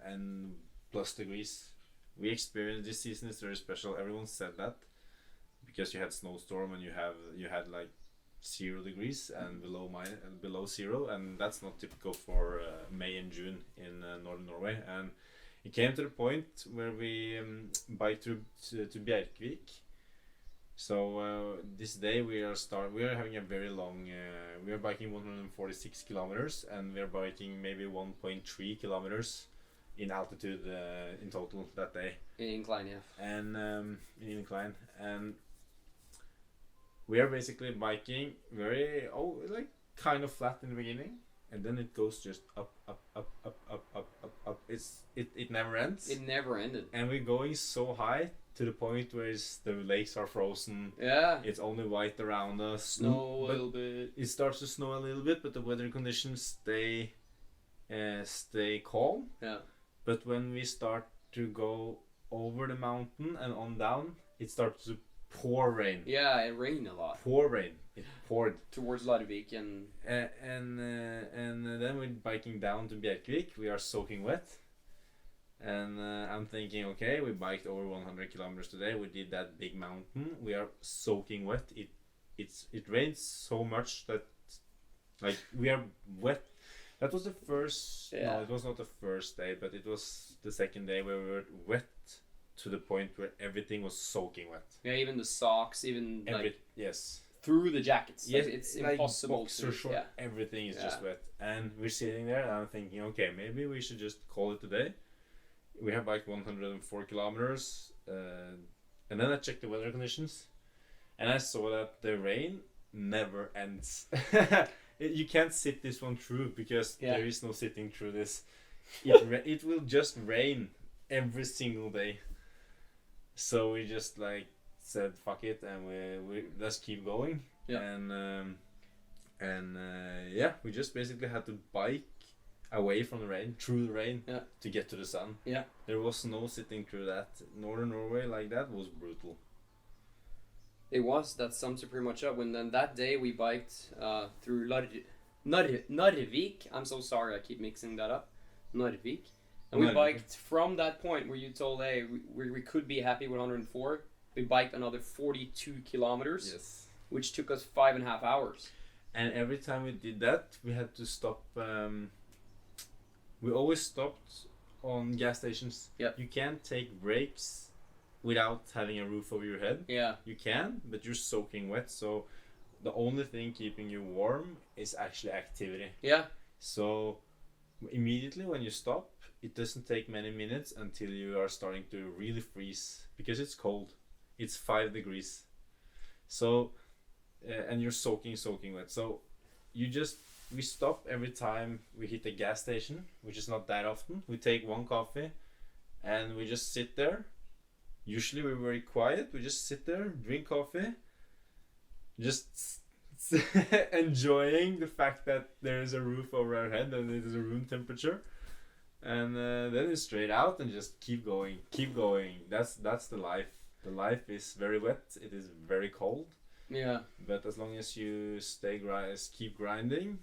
and plus degrees. We experienced this season is very special. Everyone said that because you had snowstorm and you had like 0 degrees and below zero, and that's not typical for May and June in northern Norway. And it came to the point where we biked to Bjerkvik. So this day we are having a very long. We are biking 146 kilometers, and we are biking maybe 1.3 kilometers in altitude in total that day. In incline, yeah. And in incline, and we are basically biking very kind of flat in the beginning. And then it goes just up. It never ends. It never ended. And we're going so high to the point where the lakes are frozen. Yeah. It's only white around us. Snow a little bit. It starts to snow a little bit, but the weather conditions stay calm. Yeah. But when we start to go over the mountain and on down, it starts to pour rain. Yeah, it rained a lot. Pour rain. It poured towards Larvik and then we're biking down to Bjerkvik. We are soaking wet, and I'm thinking, okay, we biked over 100 kilometers today. We did that big mountain. We are soaking wet. It rains so much that like we are wet. That was the first. Yeah. No, it was not the first day, but it was the second day where we were wet to the point where everything was soaking wet. Yeah, even the socks, even yes. Through the jackets. Yes, like, it's impossible boxer short, everything is just wet. And we're sitting there and I'm thinking, okay, maybe we should just call it today. We have biked 104 kilometers. And then I checked the weather conditions. And I saw that the rain never ends. You can't sit this one through because there is no sitting through this. It will just rain every single day. So we just like said fuck it and we let's keep going. We just basically had to bike away from the rain, through the rain, to get to the sun. There was no sitting through that. Northern Norway like that was brutal. It was. That sums it pretty much up. And then that day we biked through Narvik. I'm so sorry, I keep mixing that up. Narvik. And we biked from that point where you told, hey, we could be happy with 104. We biked another 42 kilometers, which took us 5.5 hours. And every time we did that, we had to stop. We always stopped on gas stations. You can't take breaks without having a roof over your head. You can, but you're soaking wet. So the only thing keeping you warm is actually activity. So immediately when you stop, it doesn't take many minutes until you are starting to really freeze because it's cold. It's 5 degrees. So, and you're soaking wet. So, we stop every time we hit a gas station, which is not that often. We take one coffee, and we just sit there. Usually we're very quiet. We just sit there, drink coffee, just enjoying the fact that there is a roof over our head and it is a room temperature. And then it's straight out and just keep going. That's the life. The life is very wet. It is very cold. Yeah. But as long as you keep grinding,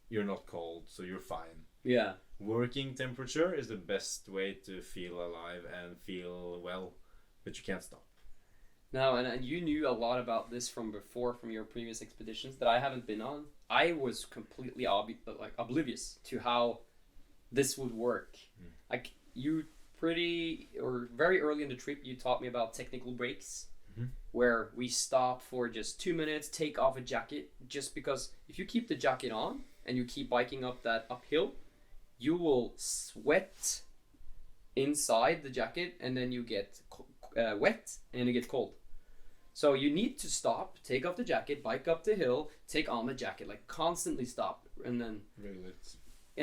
you're not cold, so you're fine. Yeah. Working temperature is the best way to feel alive and feel well, but you can't stop. No, and you knew a lot about this from before, from your previous expeditions that I haven't been on. I was completely oblivious to how this would work. Like very early in the trip, you taught me about technical breaks, where we stop for just 2 minutes, take off a jacket, just because if you keep the jacket on and you keep biking up that uphill, you will sweat inside the jacket, and then you get wet and you get cold. So you need to stop, take off the jacket, bike up the hill, take on the jacket, like constantly stop, and then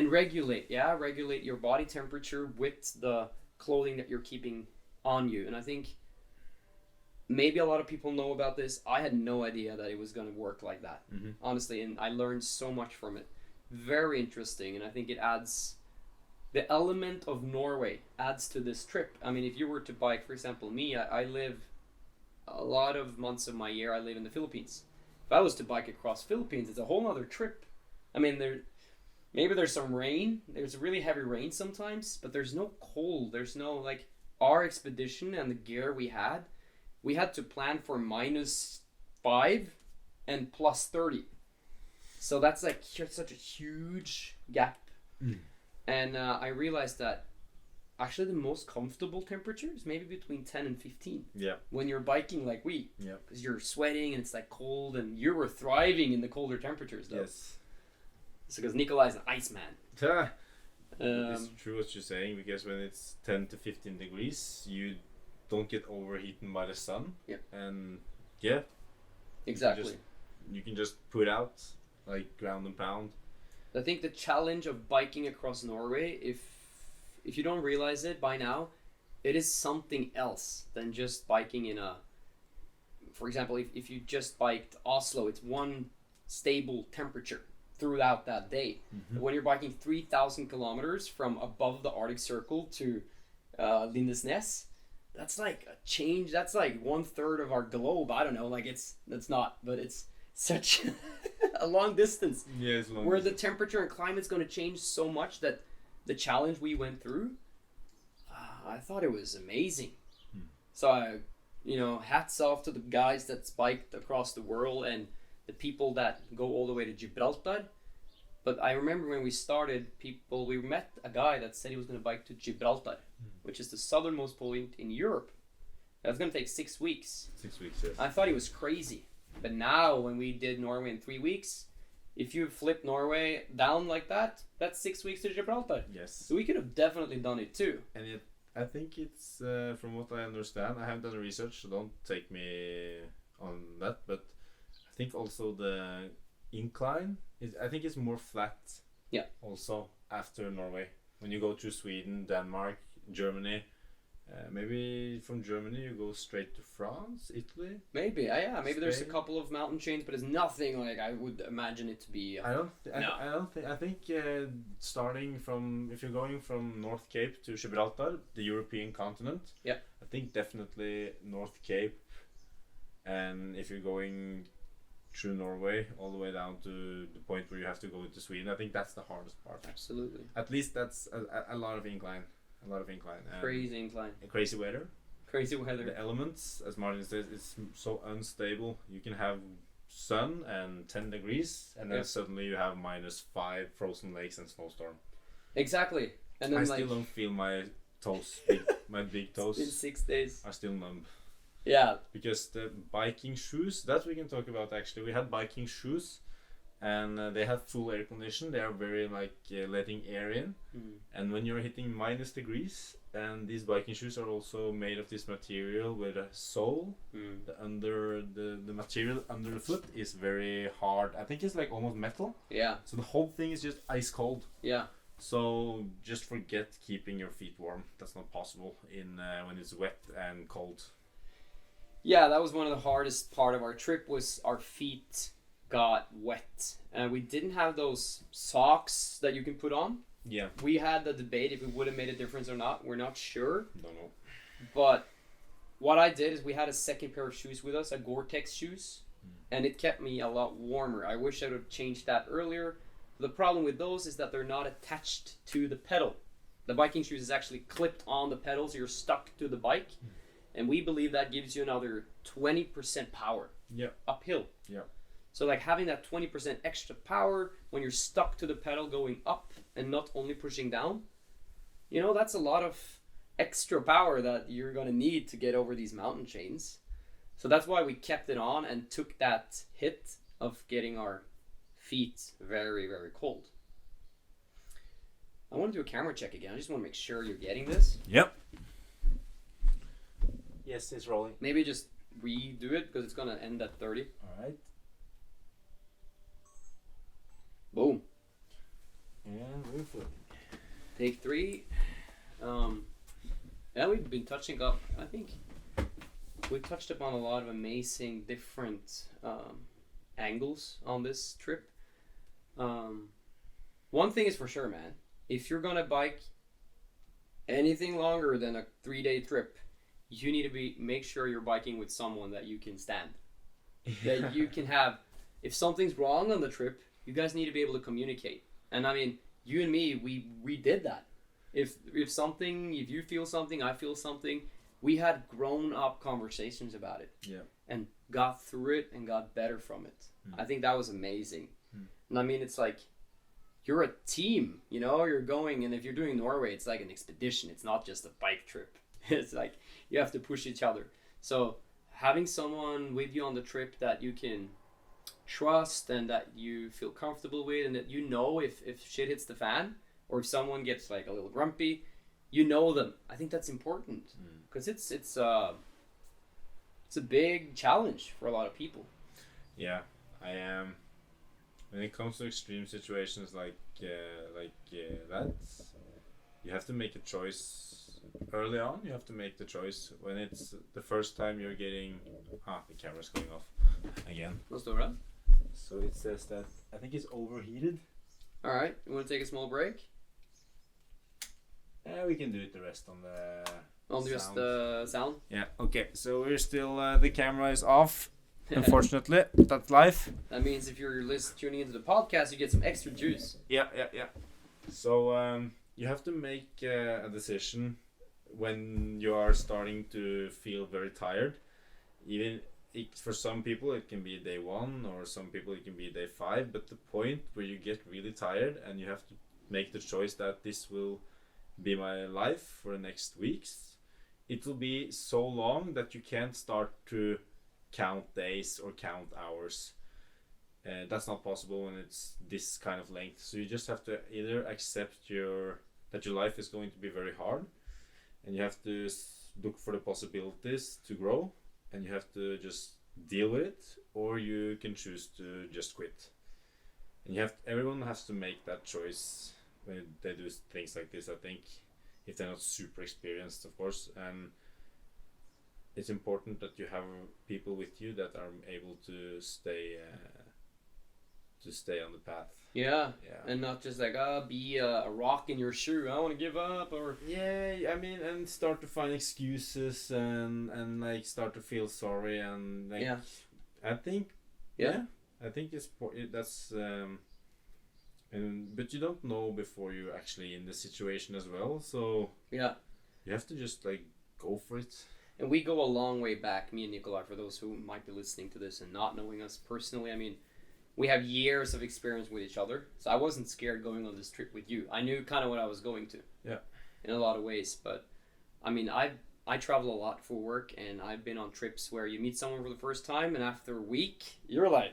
regulate your body temperature with the clothing that you're keeping on you. And I think maybe a lot of people know about this. I had no idea that it was going to work like that, honestly, and I learned so much from it. Very interesting, and I think it adds the element of Norway adds to this trip. I mean, if you were to bike, for example, me, I live a lot of months of my year, I live in the Philippines. If I was to bike across Philippines, it's a whole other trip. I mean, maybe there's some rain. There's really heavy rain sometimes, but there's no cold. There's no, like, our expedition and the gear we had to plan for -5 and +30. So that's like such a huge gap. And I realized that actually the most comfortable temperature is maybe between 10 and 15. Yeah. When you're biking like we. Yeah. Because you're sweating and it's like cold, and you were thriving in the colder temperatures though. Yes. It's because Nikolai's an iceman. It's true what you're saying, because when it's 10 to 15 degrees, you don't get overheated by the sun. Yeah. And yeah. Exactly. You can just put out like ground and pound. I think the challenge of biking across Norway, if you don't realize it by now, it is something else than just biking in a... For example, if you just biked Oslo, it's one stable temperature throughout that day. But when you're biking 3,000 kilometers from above the Arctic Circle to Lindesnes, that's like a change. That's like 1/3 of our globe. I don't know, like that's not, but it's such a long distance. Yeah, it's long where distance. The temperature and climate's going to change so much that the challenge we went through, I thought it was amazing. So hats off to the guys that biked across the world and the people that go all the way to Gibraltar. But I remember when we started, we met a guy that said he was going to bike to Gibraltar, which is the southernmost point in Europe. That's going to take 6 weeks. 6 weeks, yes. I thought he was crazy. But now, when we did Norway in 3 weeks, if you flip Norway down like that, that's 6 weeks to Gibraltar. Yes. So we could have definitely done it too. And I think it's, from what I understand, I haven't done the research, so don't take me on that, but I think also the incline, I think it's more flat. Yeah. Also, after Norway. When you go to Sweden, Denmark, Germany, maybe from Germany you go straight to France, Italy. Maybe, yeah. Maybe Spain. there's a couple of mountain chains, but it's nothing like I would imagine it to be. I think starting from, if you're going from North Cape to Gibraltar, the European continent. Yeah. I think definitely North Cape, and if you're going through Norway all the way down to the point where you have to go to Sweden, I think that's the hardest part. Absolutely. At least that's a lot of incline. Crazy incline. Crazy weather. Crazy weather. The elements, as Martin says, it's so unstable. You can have sun and 10 degrees, and then suddenly you have -5 frozen lakes and snowstorm. Exactly. And then I still don't feel my toes, my big toes. In 6 days. Are still numb. Yeah. Because the biking shoes, that we can talk about actually. We had biking shoes, and they have full air condition. They are very like letting air in, and when you're hitting -degrees, and these biking shoes are also made of this material with a sole, the material under the foot is very hard. I think it's like almost metal. Yeah. So the whole thing is just ice cold. Yeah. So just forget keeping your feet warm. That's not possible in when it's wet and cold. Yeah, that was one of the hardest part of our trip was our feet got wet. And we didn't have those socks that you can put on. Yeah. We had the debate if it would have made a difference or not. We're not sure. Don't know. But what I did is we had a second pair of shoes with us, a Gore-Tex shoes. And it kept me a lot warmer. I wish I would have changed that earlier. The problem with those is that they're not attached to the pedal. The biking shoes is actually clipped on the pedals. You're stuck to the bike. And we believe that gives you another 20% power uphill. Yeah. So like having that 20% extra power when you're stuck to the pedal going up and not only pushing down, you know, that's a lot of extra power that you're going to need to get over these mountain chains. So that's why we kept it on and took that hit of getting our feet very, very cold. I want to do a camera check again. I just want to make sure you're getting this. Yep. Yes, it's rolling. Maybe just redo it because it's going to end at 30. All right. Boom. And we're flipping. Take 3. Yeah, we've been touching up, I think we touched upon a lot of amazing different angles on this trip. One thing is for sure, man. If you're gonna bike anything longer than a 3-day trip, you need to make sure you're biking with someone that you can stand. That you can have, if something's wrong on the trip, you guys need to be able to communicate. And I mean, you and me, we did that. If you feel something, I feel something, we had grown up conversations about it. Yeah. And got through it and got better from it. I think that was amazing. And I mean, it's like, you're a team, you know, you're going, and if you're doing Norway, it's like an expedition. It's not just a bike trip. It's like, you have to push each other. So having someone with you on the trip that you can trust and that you feel comfortable with, and that you know if shit hits the fan, or if someone gets like a little grumpy, you know them. I think that's important because it's a big challenge for a lot of people. Yeah, I am. When it comes to extreme situations like that, you have to make a choice early on. You have to make the choice when it's the first time you're getting. The camera's going off again. What's the right? So it says that I think it's overheated. All right, you want to take a small break? We can do it the rest on the. On just the sound. Yeah. Okay. So we're still. The camera is off. Unfortunately, that's life. That means if you're tuning into the podcast, you get some extra juice. Yeah. So you have to make a decision when you are starting to feel very tired. Even for some people, it can be day 1, or some people it can be day 5. But the point where you get really tired and you have to make the choice that this will be my life for the next weeks, it will be so long that you can't start to count days or count hours. That's not possible when it's this kind of length. So you just have to either accept that your life is going to be very hard, and you have to look for the possibilities to grow, and you have to just deal with it, or you can choose to just quit. And everyone has to make that choice when they do things like this, I think, if they're not super experienced, of course. And it's important that you have people with you that are able to stay on the path. Yeah. And not just like be a rock in your shoe. I want to give up, or I mean, and start to find excuses and like start to feel sorry and like. Yeah. I think. I think that's. But you don't know before you're actually in the situation as well. So. Yeah. You have to just like go for it. And we go a long way back, me and Nikolai, for those who might be listening to this and not knowing us personally. I mean, we have years of experience with each other. So I wasn't scared going on this trip with you. I knew kind of what I was going to. Yeah. In a lot of ways. But, I mean, I travel a lot for work, and I've been on trips where you meet someone for the first time, and after a week, you're like,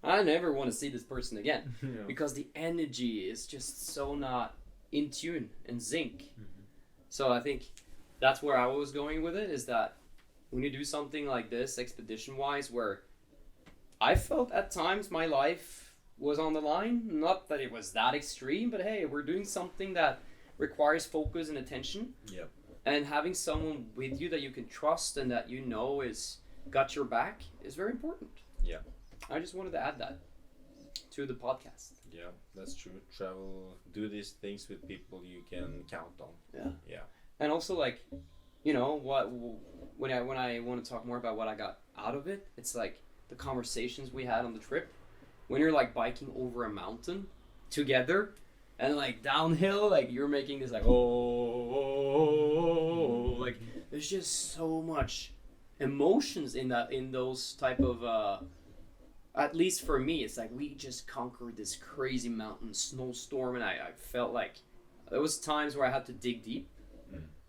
I never want to see this person again. Because the energy is just so not in tune and zinc. So I think that's where I was going with it, is that when you do something like this expedition wise, where I felt at times my life was on the line, not that it was that extreme, but hey, we're doing something that requires focus and attention. Yep. And having someone with you that you can trust and that you know is got your back is very important. Yeah. I just wanted to add that to the podcast. Yeah, that's true. Travel, do these things with people you can count on. Yeah. Yeah. And also, like, you know, when I want to talk more about what I got out of it, it's like the conversations we had on the trip. When you're like biking over a mountain together, and like downhill, like you're making this like like there's just so much emotions in those type of at least for me, it's like we just conquered this crazy mountain snowstorm, and I felt like there was times where I had to dig deep.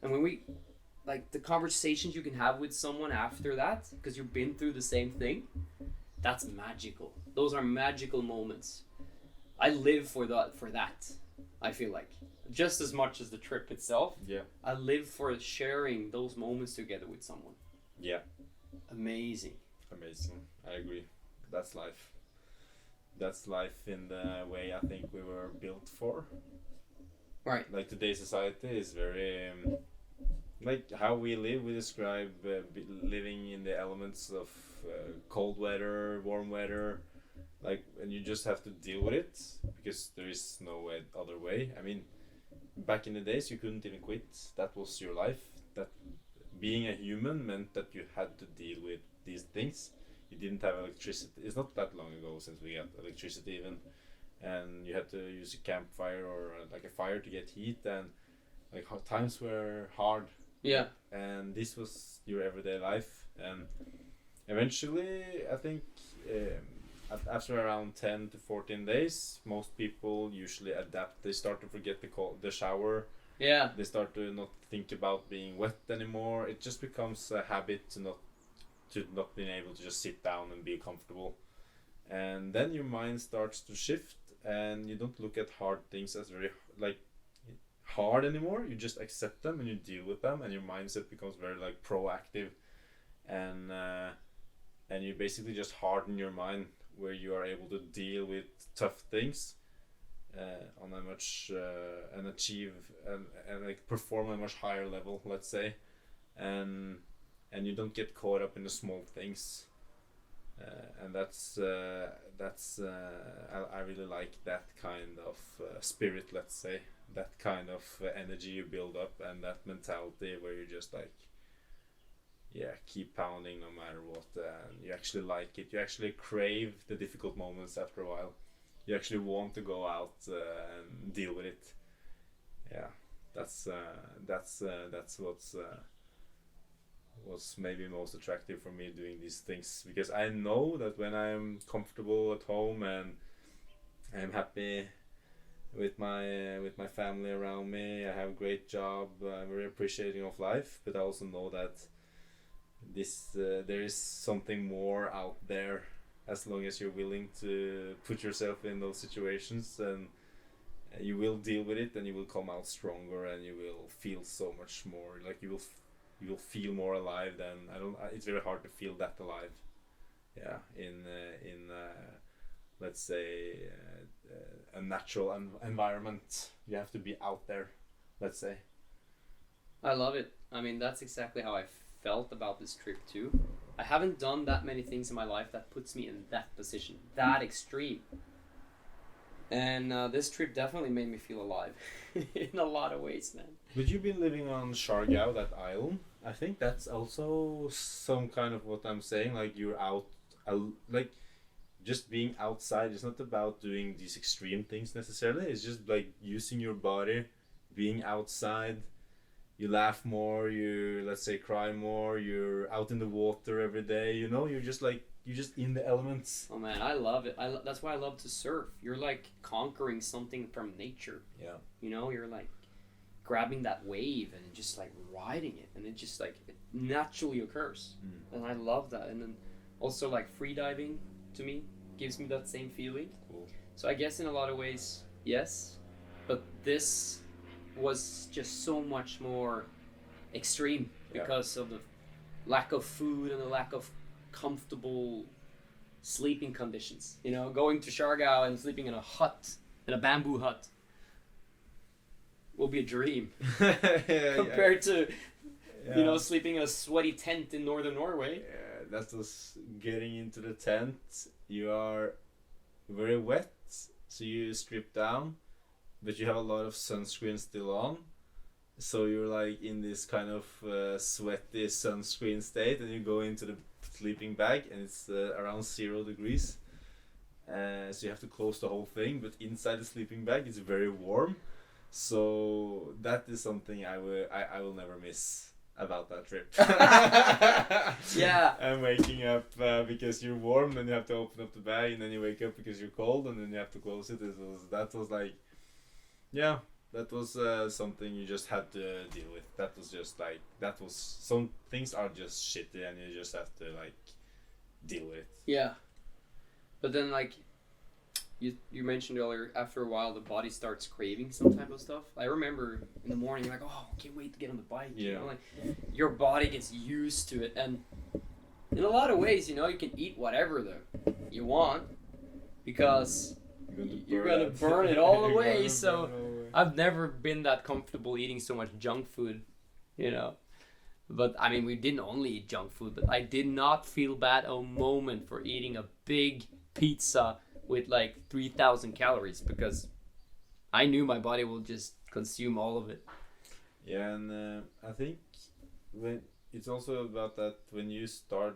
And when we like the conversations you can have with someone after that, because you've been through the same thing, that's magical. Those are magical moments. I live for that. I feel like just as much as the trip itself. Yeah. I live for sharing those moments together with someone. Yeah. Amazing. I agree. That's life. That's life in the way I think we were built for. Right. Like today's society is very like how we live. We describe living in the elements of cold weather, warm weather. Like, and you just have to deal with it because there is no other way. I mean, back in the days, you couldn't even quit. That was your life. That being a human meant that you had to deal with these things. You didn't have electricity. It's not that long ago since we got electricity even, and you had to use a campfire or like a fire to get heat, and like times were hard. Yeah. And this was your everyday life, and eventually, I think. After around 10 to 14 days, most people usually adapt. They start to forget the shower. Yeah. They start to not think about being wet anymore. It just becomes a habit to not being able to just sit down and be comfortable. And then your mind starts to shift, and you don't look at hard things as very like hard anymore. You just accept them and you deal with them, and your mindset becomes very like proactive, and you basically just harden your mind, where you are able to deal with tough things on a much and achieve and like perform at a much higher level, let's say, and you don't get caught up in the small things, and that's I really like that kind of spirit, let's say, that kind of energy you build up, and that mentality where you just like keep pounding no matter what, and you actually like it. You actually crave the difficult moments after a while. You actually want to go out and deal with it. Yeah, that's what's maybe most attractive for me doing these things, because I know that when I'm comfortable at home and I'm happy with my family around me, I have a great job, I'm very appreciating of life, but I also know that there is something more out there, as long as you're willing to put yourself in those situations, and you will deal with it, and you will come out stronger, and you will feel so much more like you will feel more alive than it's very hard to feel that alive in let's say a natural environment. You have to be out there, let's say. I love it. I mean, that's exactly how I felt about this trip too. I haven't done that many things in my life that puts me in that position, that extreme. And this trip definitely made me feel alive in a lot of ways, man. But you've been living on Shargau, that island. I think that's also some kind of what I'm saying. Like you're out, like just being outside. It's not about doing these extreme things necessarily. It's just like using your body, being outside. You laugh more, you, let's say, cry more, you're out in the water every day, you know, you're just in the elements. Oh man, I love it. That's why I love to surf. You're like conquering something from nature. Yeah. You know, you're like grabbing that wave and just like riding it, and it just like it naturally occurs. And I love that. And then also like free diving to me gives me that same feeling. Cool. So I guess in a lot of ways, yes, but this was just so much more extreme because of the lack of food and the lack of comfortable sleeping conditions. You know, going to Siargao and sleeping in a hut, in a bamboo hut, will be a dream compared to, you know, sleeping in a sweaty tent in northern Norway. Yeah, that's just getting into the tent. You are very wet, so you strip down, but you have a lot of sunscreen still on. So you're like in this kind of sweaty sunscreen state, and you go into the sleeping bag, and it's around 0 degrees. So you have to close the whole thing, but inside the sleeping bag it's very warm. So that is something I will never miss about that trip. Yeah. And waking up because you're warm, and you have to open up the bag, and then you wake up because you're cold, and then you have to close it. That was like, yeah. That was something you just had to deal with. That was just like, that was, some things are just shitty and you just have to like deal with it. Yeah. But then like, you mentioned earlier, after a while the body starts craving some type of stuff. I remember in the morning, like, oh, I can't wait to get on the bike. Yeah. You know, like, your body gets used to it. And in a lot of ways, you know, you can eat whatever you want because you're gonna burn it all away. So I've never been that comfortable eating so much junk food, you know. But I mean, we didn't only eat junk food, but I did not feel bad a moment for eating a big pizza with like 3,000 calories because I knew my body will just consume all of it. Yeah, and I think when it's also about that when you start,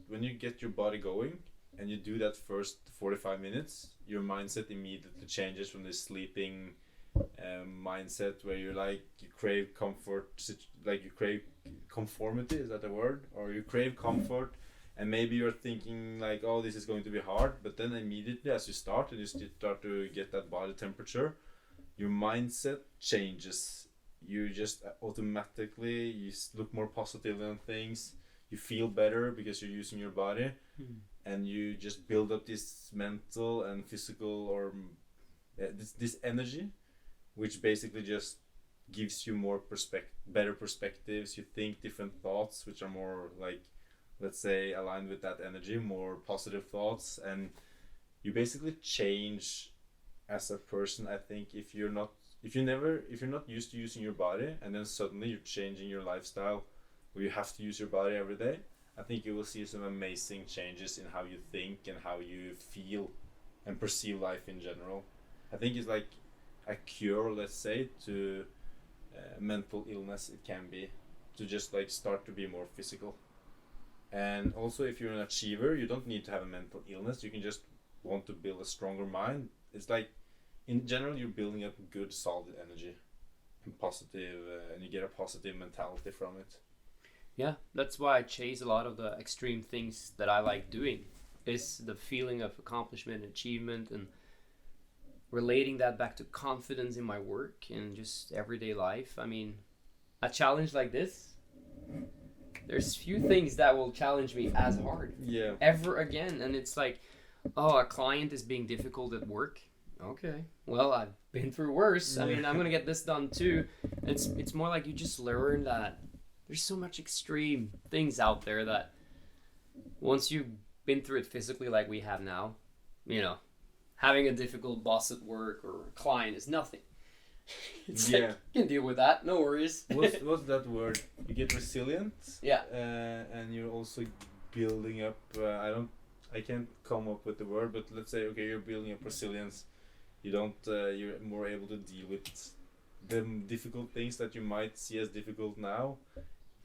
when you get your body going and you do that first 45 minutes, your mindset immediately changes from this sleeping mindset where you crave comfort, like you crave conformity, is that a word? Or you crave comfort, and maybe you're thinking like, oh, this is going to be hard, but then immediately as you start and you start to get that body temperature, your mindset changes. You just automatically look more positively on things, you feel better because you're using your body, and you just build up this mental and physical or this energy, which basically just gives you more better perspectives. You think different thoughts which are more like, let's say, aligned with that energy, more positive thoughts, and you basically change as a person. I think if you're not used to using your body, and then suddenly you're changing your lifestyle where you have to use your body every day, I think you will see some amazing changes in how you think and how you feel and perceive life in general. I think it's like a cure, let's say, to mental illness. It can be to just like start to be more physical. And also, if you're an achiever, you don't need to have a mental illness. You can just want to build a stronger mind. It's like, in general, you're building up good, solid energy and positive, and you get a positive mentality from it. Yeah, that's why I chase a lot of the extreme things that I like doing. Is the feeling of accomplishment, achievement, and relating that back to confidence in my work and just everyday life. I mean, a challenge like this, there's few things that will challenge me as hard ever again. And it's like, oh, a client is being difficult at work. Okay, well, I've been through worse. I mean, I'm gonna get this done too. It's more like you just learn that there's so much extreme things out there that once you've been through it physically like we have now, you know, having a difficult boss at work or a client is nothing. It's like, you can deal with that, no worries. What's that word? You get resilient. Yeah. And you're also building up. I can't come up with the word, but let's say, okay, you're building up resilience. You're more able to deal with the difficult things that you might see as difficult now.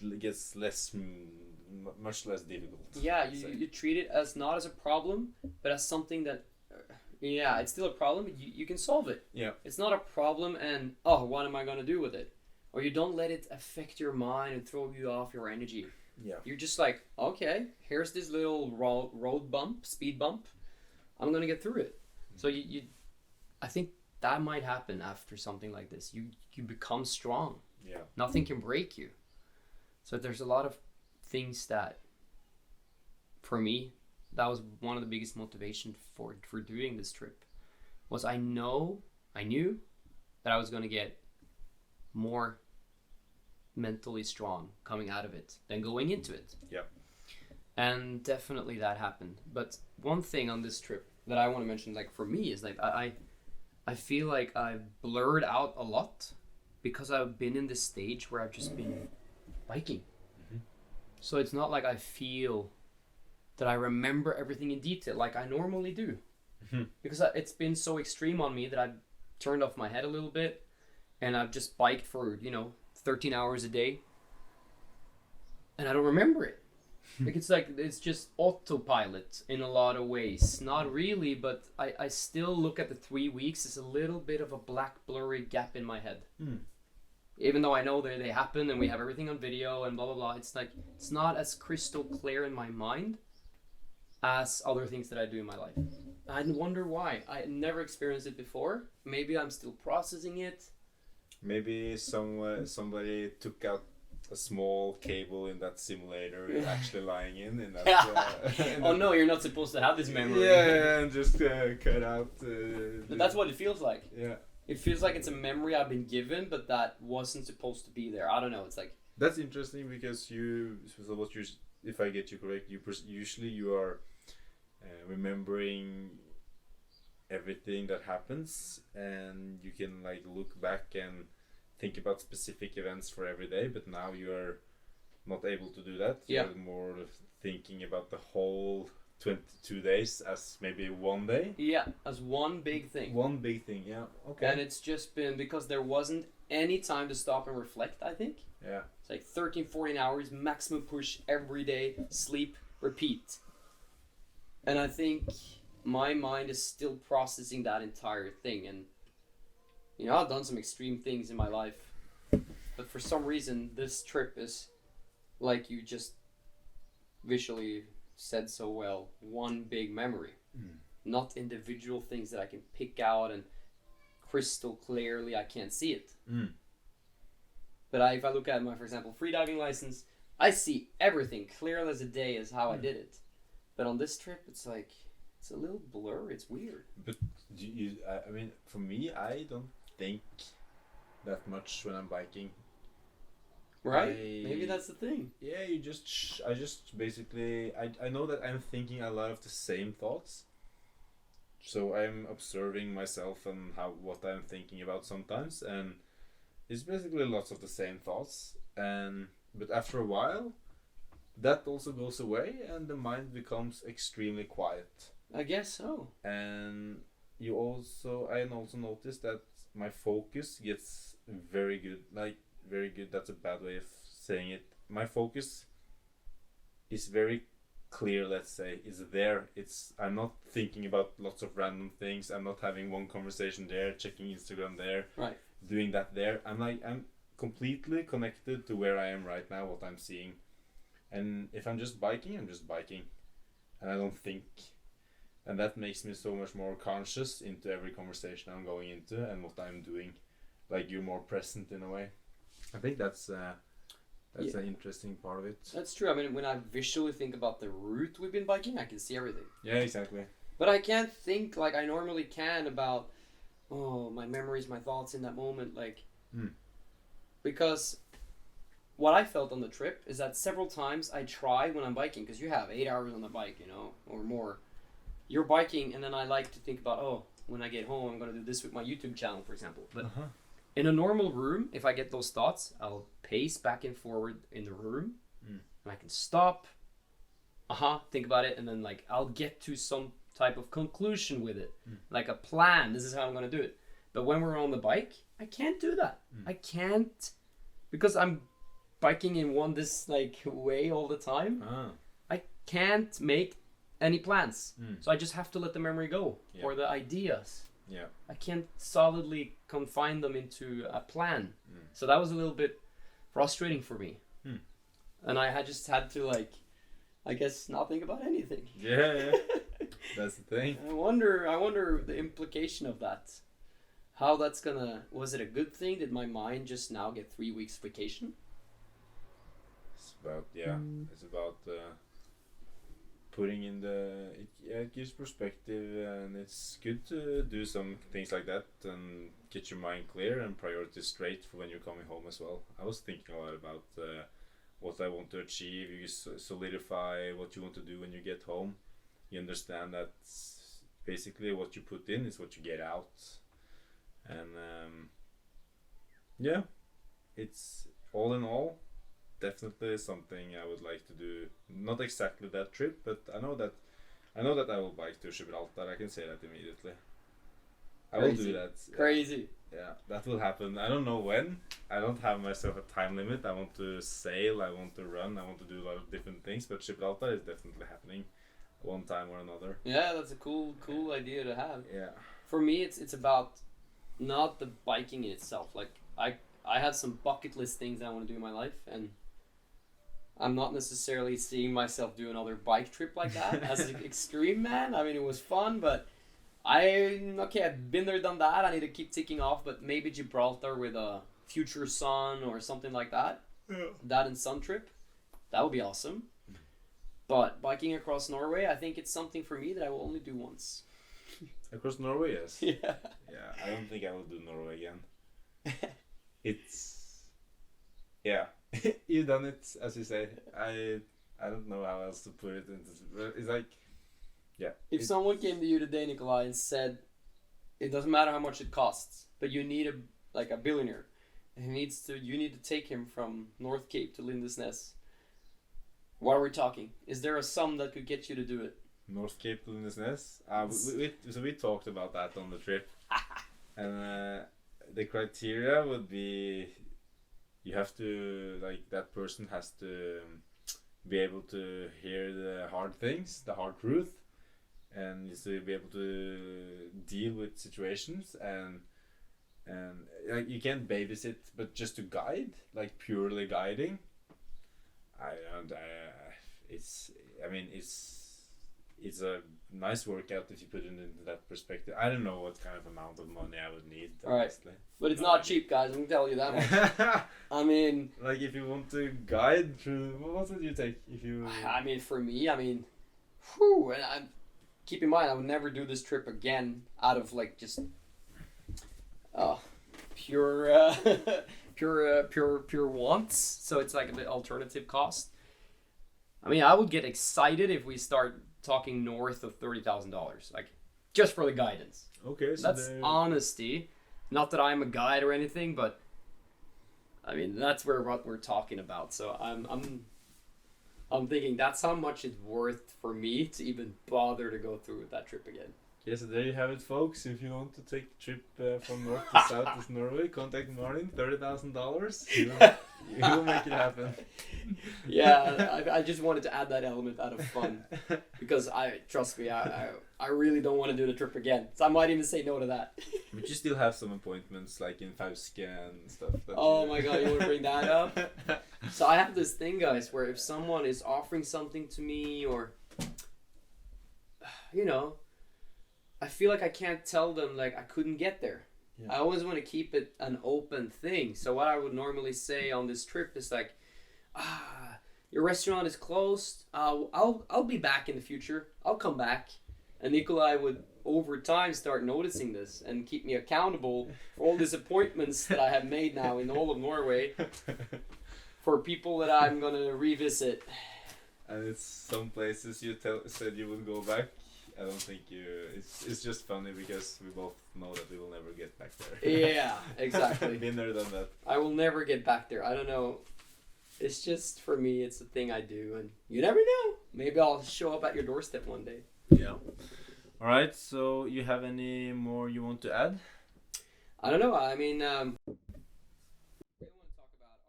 It gets much less difficult. Yeah, you treat it as not as a problem, but as something that, it's still a problem. You can solve it. Yeah. It's not a problem and, oh, what am I going to do with it? Or you don't let it affect your mind and throw you off your energy. Yeah. You're just like, okay, here's this little road bump, speed bump. I'm going to get through it. So I think that might happen after something like this. You become strong. Yeah. Nothing can break you. So there's a lot of things that, for me, that was one of the biggest motivation for doing this trip. Was I knew that I was going to get more mentally strong coming out of it than going into it. Yeah. And definitely that happened. But one thing on this trip that I want to mention, like for me, is like I feel like I've blurred out a lot because I've been in this stage where I've just been biking. Mm-hmm. So it's not like I feel that I remember everything in detail like I normally do. Mm-hmm. Because it's been so extreme on me that I've turned off my head a little bit and I've just biked for, 13 hours a day. And I don't remember it. It's just autopilot in a lot of ways. Not really, but I still look at the 3 weeks as a little bit of a black blurry gap in my head. Even though I know they happen and we have everything on video and blah blah blah, it's like it's not as crystal clear in my mind as other things that I do in my life. I wonder why. I never experienced it before. Maybe I'm still processing it. Maybe somebody took out a small cable in that simulator you're actually lying in that. Oh no, you're not supposed to have this memory. Yeah, and just cut out. But that's what it feels like. Yeah. It feels like it's a memory I've been given, but that wasn't supposed to be there. I don't know. It's like that's interesting because if I get you correct, usually you are remembering everything that happens, and you can like look back and think about specific events for every day. But now you are not able to do that. Yeah. You're more thinking about the whole 22 days as maybe one day. Yeah, as one big thing. One big thing, yeah. Okay. And it's just been because there wasn't any time to stop and reflect, I think. Yeah. It's like 13, 14 hours, maximum push every day, sleep, repeat. And I think my mind is still processing that entire thing. And, I've done some extreme things in my life. But for some reason, this trip is, like you just visually said so well, one big memory. Not individual things that I can pick out and crystal clearly I can't see it. But if I look at my, for example, freediving license, I see everything clear as a day as how I did it. But on this trip, it's like it's a little blur. It's weird. But I mean, for me, I don't think that much when I'm biking. Right? Maybe that's the thing. Yeah, I just basically I know that I'm thinking a lot of the same thoughts. So I'm observing myself and what I'm thinking about sometimes, and it's basically lots of the same thoughts. But after a while, that also goes away, and the mind becomes extremely quiet. I guess so. And I also noticed that my focus gets very good. Like very good. That's a bad way of saying it. My focus is very clear. Let's say is there. I'm not thinking about lots of random things. I'm not having one conversation there, checking Instagram there, right, doing that there. I'm completely connected to where I am right now, what I'm seeing. And if I'm just biking, I'm just biking, and I don't think. And that makes me so much more conscious into every conversation I'm going into and what I'm doing. Like you're more present in a way. I think that's an interesting part of it. That's true. I mean, when I visually think about the route we've been biking, I can see everything. Yeah, exactly. But I can't think like I normally can about, my memories, my thoughts in that moment. Because what I felt on the trip is that several times I try when I'm biking, because you have 8 hours on the bike, or more. You're biking, and then I like to think about, when I get home, I'm going to do this with my YouTube channel, for example. But in a normal room, if I get those thoughts, I'll pace back and forward in the room, and I can stop, think about it, and then I'll get to some type of conclusion with it, like a plan. This is how I'm going to do it. But when we're on the bike, I can't do that. I can't, because I'm biking in this way all the time. I can't make any plans. So I just have to let the memory go, or the ideas. Yeah. I can't solidly confine them into a plan. So that was a little bit frustrating for me. And I just had to I guess not think about anything. Yeah. That's the thing. I wonder the implication of that. How that's was it a good thing? Did my mind just now get 3 weeks vacation? It's about putting in it gives perspective, and it's good to do some things like that and get your mind clear and priorities straight for when you're coming home as well. I was thinking a lot about what I want to achieve. You solidify what you want to do when you get home. You understand that basically what you put in is what you get out, and yeah, it's all in all definitely something I would like to do. Not exactly that trip, but I know that I will bike to Gibraltar. I can say that immediately. I will do that. Crazy. Yeah, that will happen. I don't know when. I don't have myself a time limit. I want to sail, I want to run, I want to do a lot of different things, but Gibraltar is definitely happening one time or another. Yeah, that's a cool idea to have. Yeah. For me, it's about not the biking in itself. Like I have some bucket list things I want to do in my life, and I'm not necessarily seeing myself do another bike trip like that as an extreme man. I mean, it was fun, but I've been there, done that. I need to keep ticking off, but maybe Gibraltar with a future sun or something like that. Yeah. That and sun trip, that would be awesome. But biking across Norway, I think it's something for me that I will only do once. Across Norway, yes. Yeah. Yeah, I don't think I will do Norway again. Yeah. You've done it, as you say. I don't know how else to put it. It's like, yeah. If someone came to you today, Nikolai, and said, it doesn't matter how much it costs, but you need a billionaire, and you need to take him from North Cape to Lindesnes. What are we talking? Is there a sum that could get you to do it? North Cape to Lindesnes? So we talked about that on the trip, and the criteria would be, you have to, like, that person has to be able to hear the hard things, the hard truth, and needs to be able to deal with situations, and like, you can't babysit, but just to guide, like purely guiding. It's a nice workout if you put it into that perspective. I don't know what kind of amount of money I would need, honestly. Right. But it's not cheap, guys. I can tell you that much. I mean, like, if you want to guide through, what would you take if you? I mean, for me, whew, and keep in mind, I would never do this trip again out of like just pure wants. So it's like a bit alternative cost. I mean, I would get excited if we start talking north of $30,000, like just for the guidance. Okay, so that's honesty. Not that I'm a guide or anything, but I mean, that's what we're talking about. So I'm thinking that's how much it's worth for me to even bother to go through with that trip again. Yeah, so there you have it, folks. If you want to take a trip from north to south of Norway, contact Martin. $30,000. He will make it happen. Yeah, I just wanted to add that element out of fun, because trust me, I really don't want to do the trip again. So I might even say no to that. But you still have some appointments, like in Fauske and stuff. Oh my god, you want to bring that up? So I have this thing, guys, where if someone is offering something to me, or I feel like I can't tell them like I couldn't get there. Yeah. I always want to keep it an open thing. So what I would normally say on this trip is like, your restaurant is closed. I'll be back in the future. I'll come back. And Nikolai would over time start noticing this and keep me accountable for all these appointments that I have made now in all of Norway for people that I'm gonna revisit. And it's some places you said you would go back. I don't think it's just funny because we both know that we will never get back there. Yeah, exactly. Been there, done that. I will never get back there. I don't know. It's just, for me, it's a thing I do, and you never know. Maybe I'll show up at your doorstep one day. Yeah. All right. So, you have any more you want to add? I don't know. I mean, we want to talk about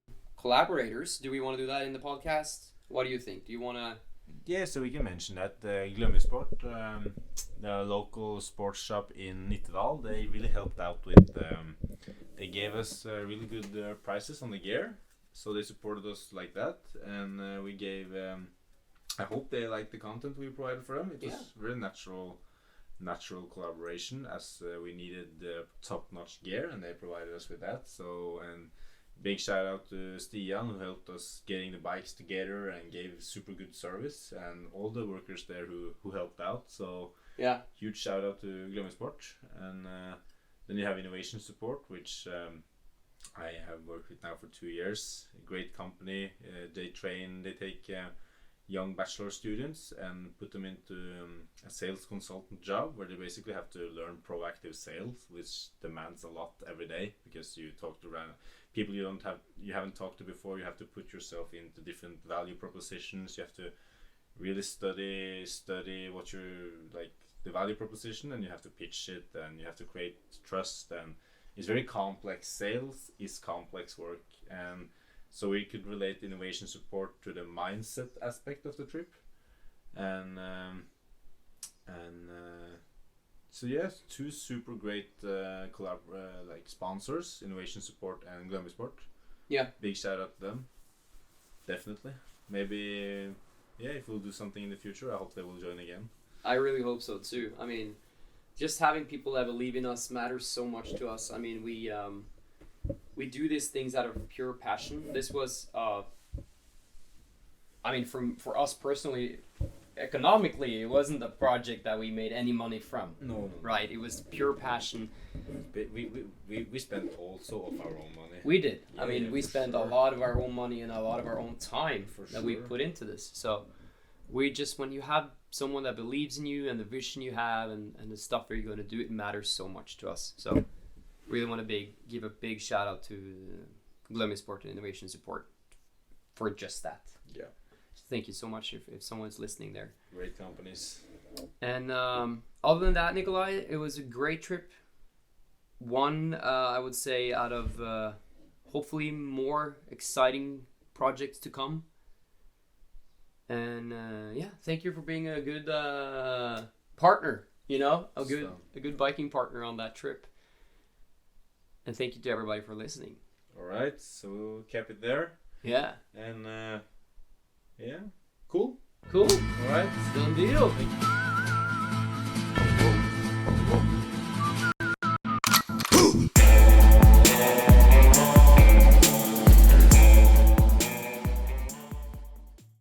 our collaborators. Do we want to do that in the podcast? What do you think? Do you want to? Yeah, so we can mention that Glømmesport, the local sports shop in Nittedal, they really helped out with. They gave us really good prices on the gear, so they supported us like that, and we gave. I hope they liked the content we provided for them. It was very natural collaboration, as we needed top-notch gear, and they provided us with that. So, and Big shout out to Stian, who helped us getting the bikes together and gave super good service, and all the workers there who helped out. So yeah, huge shout out to Glømmensport. And then you have innovation support, which I have worked with now for 2 years. A great company. They take young bachelor students and put them into a sales consultant job, where they basically have to learn proactive sales, which demands a lot every day, because you talk to people you haven't talked to before. You have to put yourself into different value propositions. You have to really study what you're like, the value proposition, and you have to pitch it, and you have to create trust, and it's very complex. Sales is complex work, and so we could relate innovation support to the mindset aspect of the trip, and so yes, 2 super great like sponsors, innovation support and Glømmensport. Yeah, big shout out to them. Definitely, maybe if we'll do something in the future, I hope they will join again. I really hope so too. I mean, just having people that believe in us matters so much to us. I mean, we do these things out of pure passion. This was, I mean, for us personally, economically, it wasn't a project that we made any money from. No. Right? It was pure passion. We spent also of our own money. We did. Yeah, I mean, we spent a lot of our own money and a lot of our own time that we put into this. So we just, when you have someone that believes in you and the vision you have and the stuff that you're going to do, it matters so much to us. So really want to give a big shout out to Glømmensport and Innovation Support for just that. Yeah. Thank you so much if someone's listening there. Great companies. And other than that, Nikolai, it was a great trip. One, I would say, out of hopefully more exciting projects to come. And thank you for being a good partner, a good biking partner on that trip. And thank you to everybody for listening. All right, so we'll keep it there. Yeah. And cool. All right, done deal.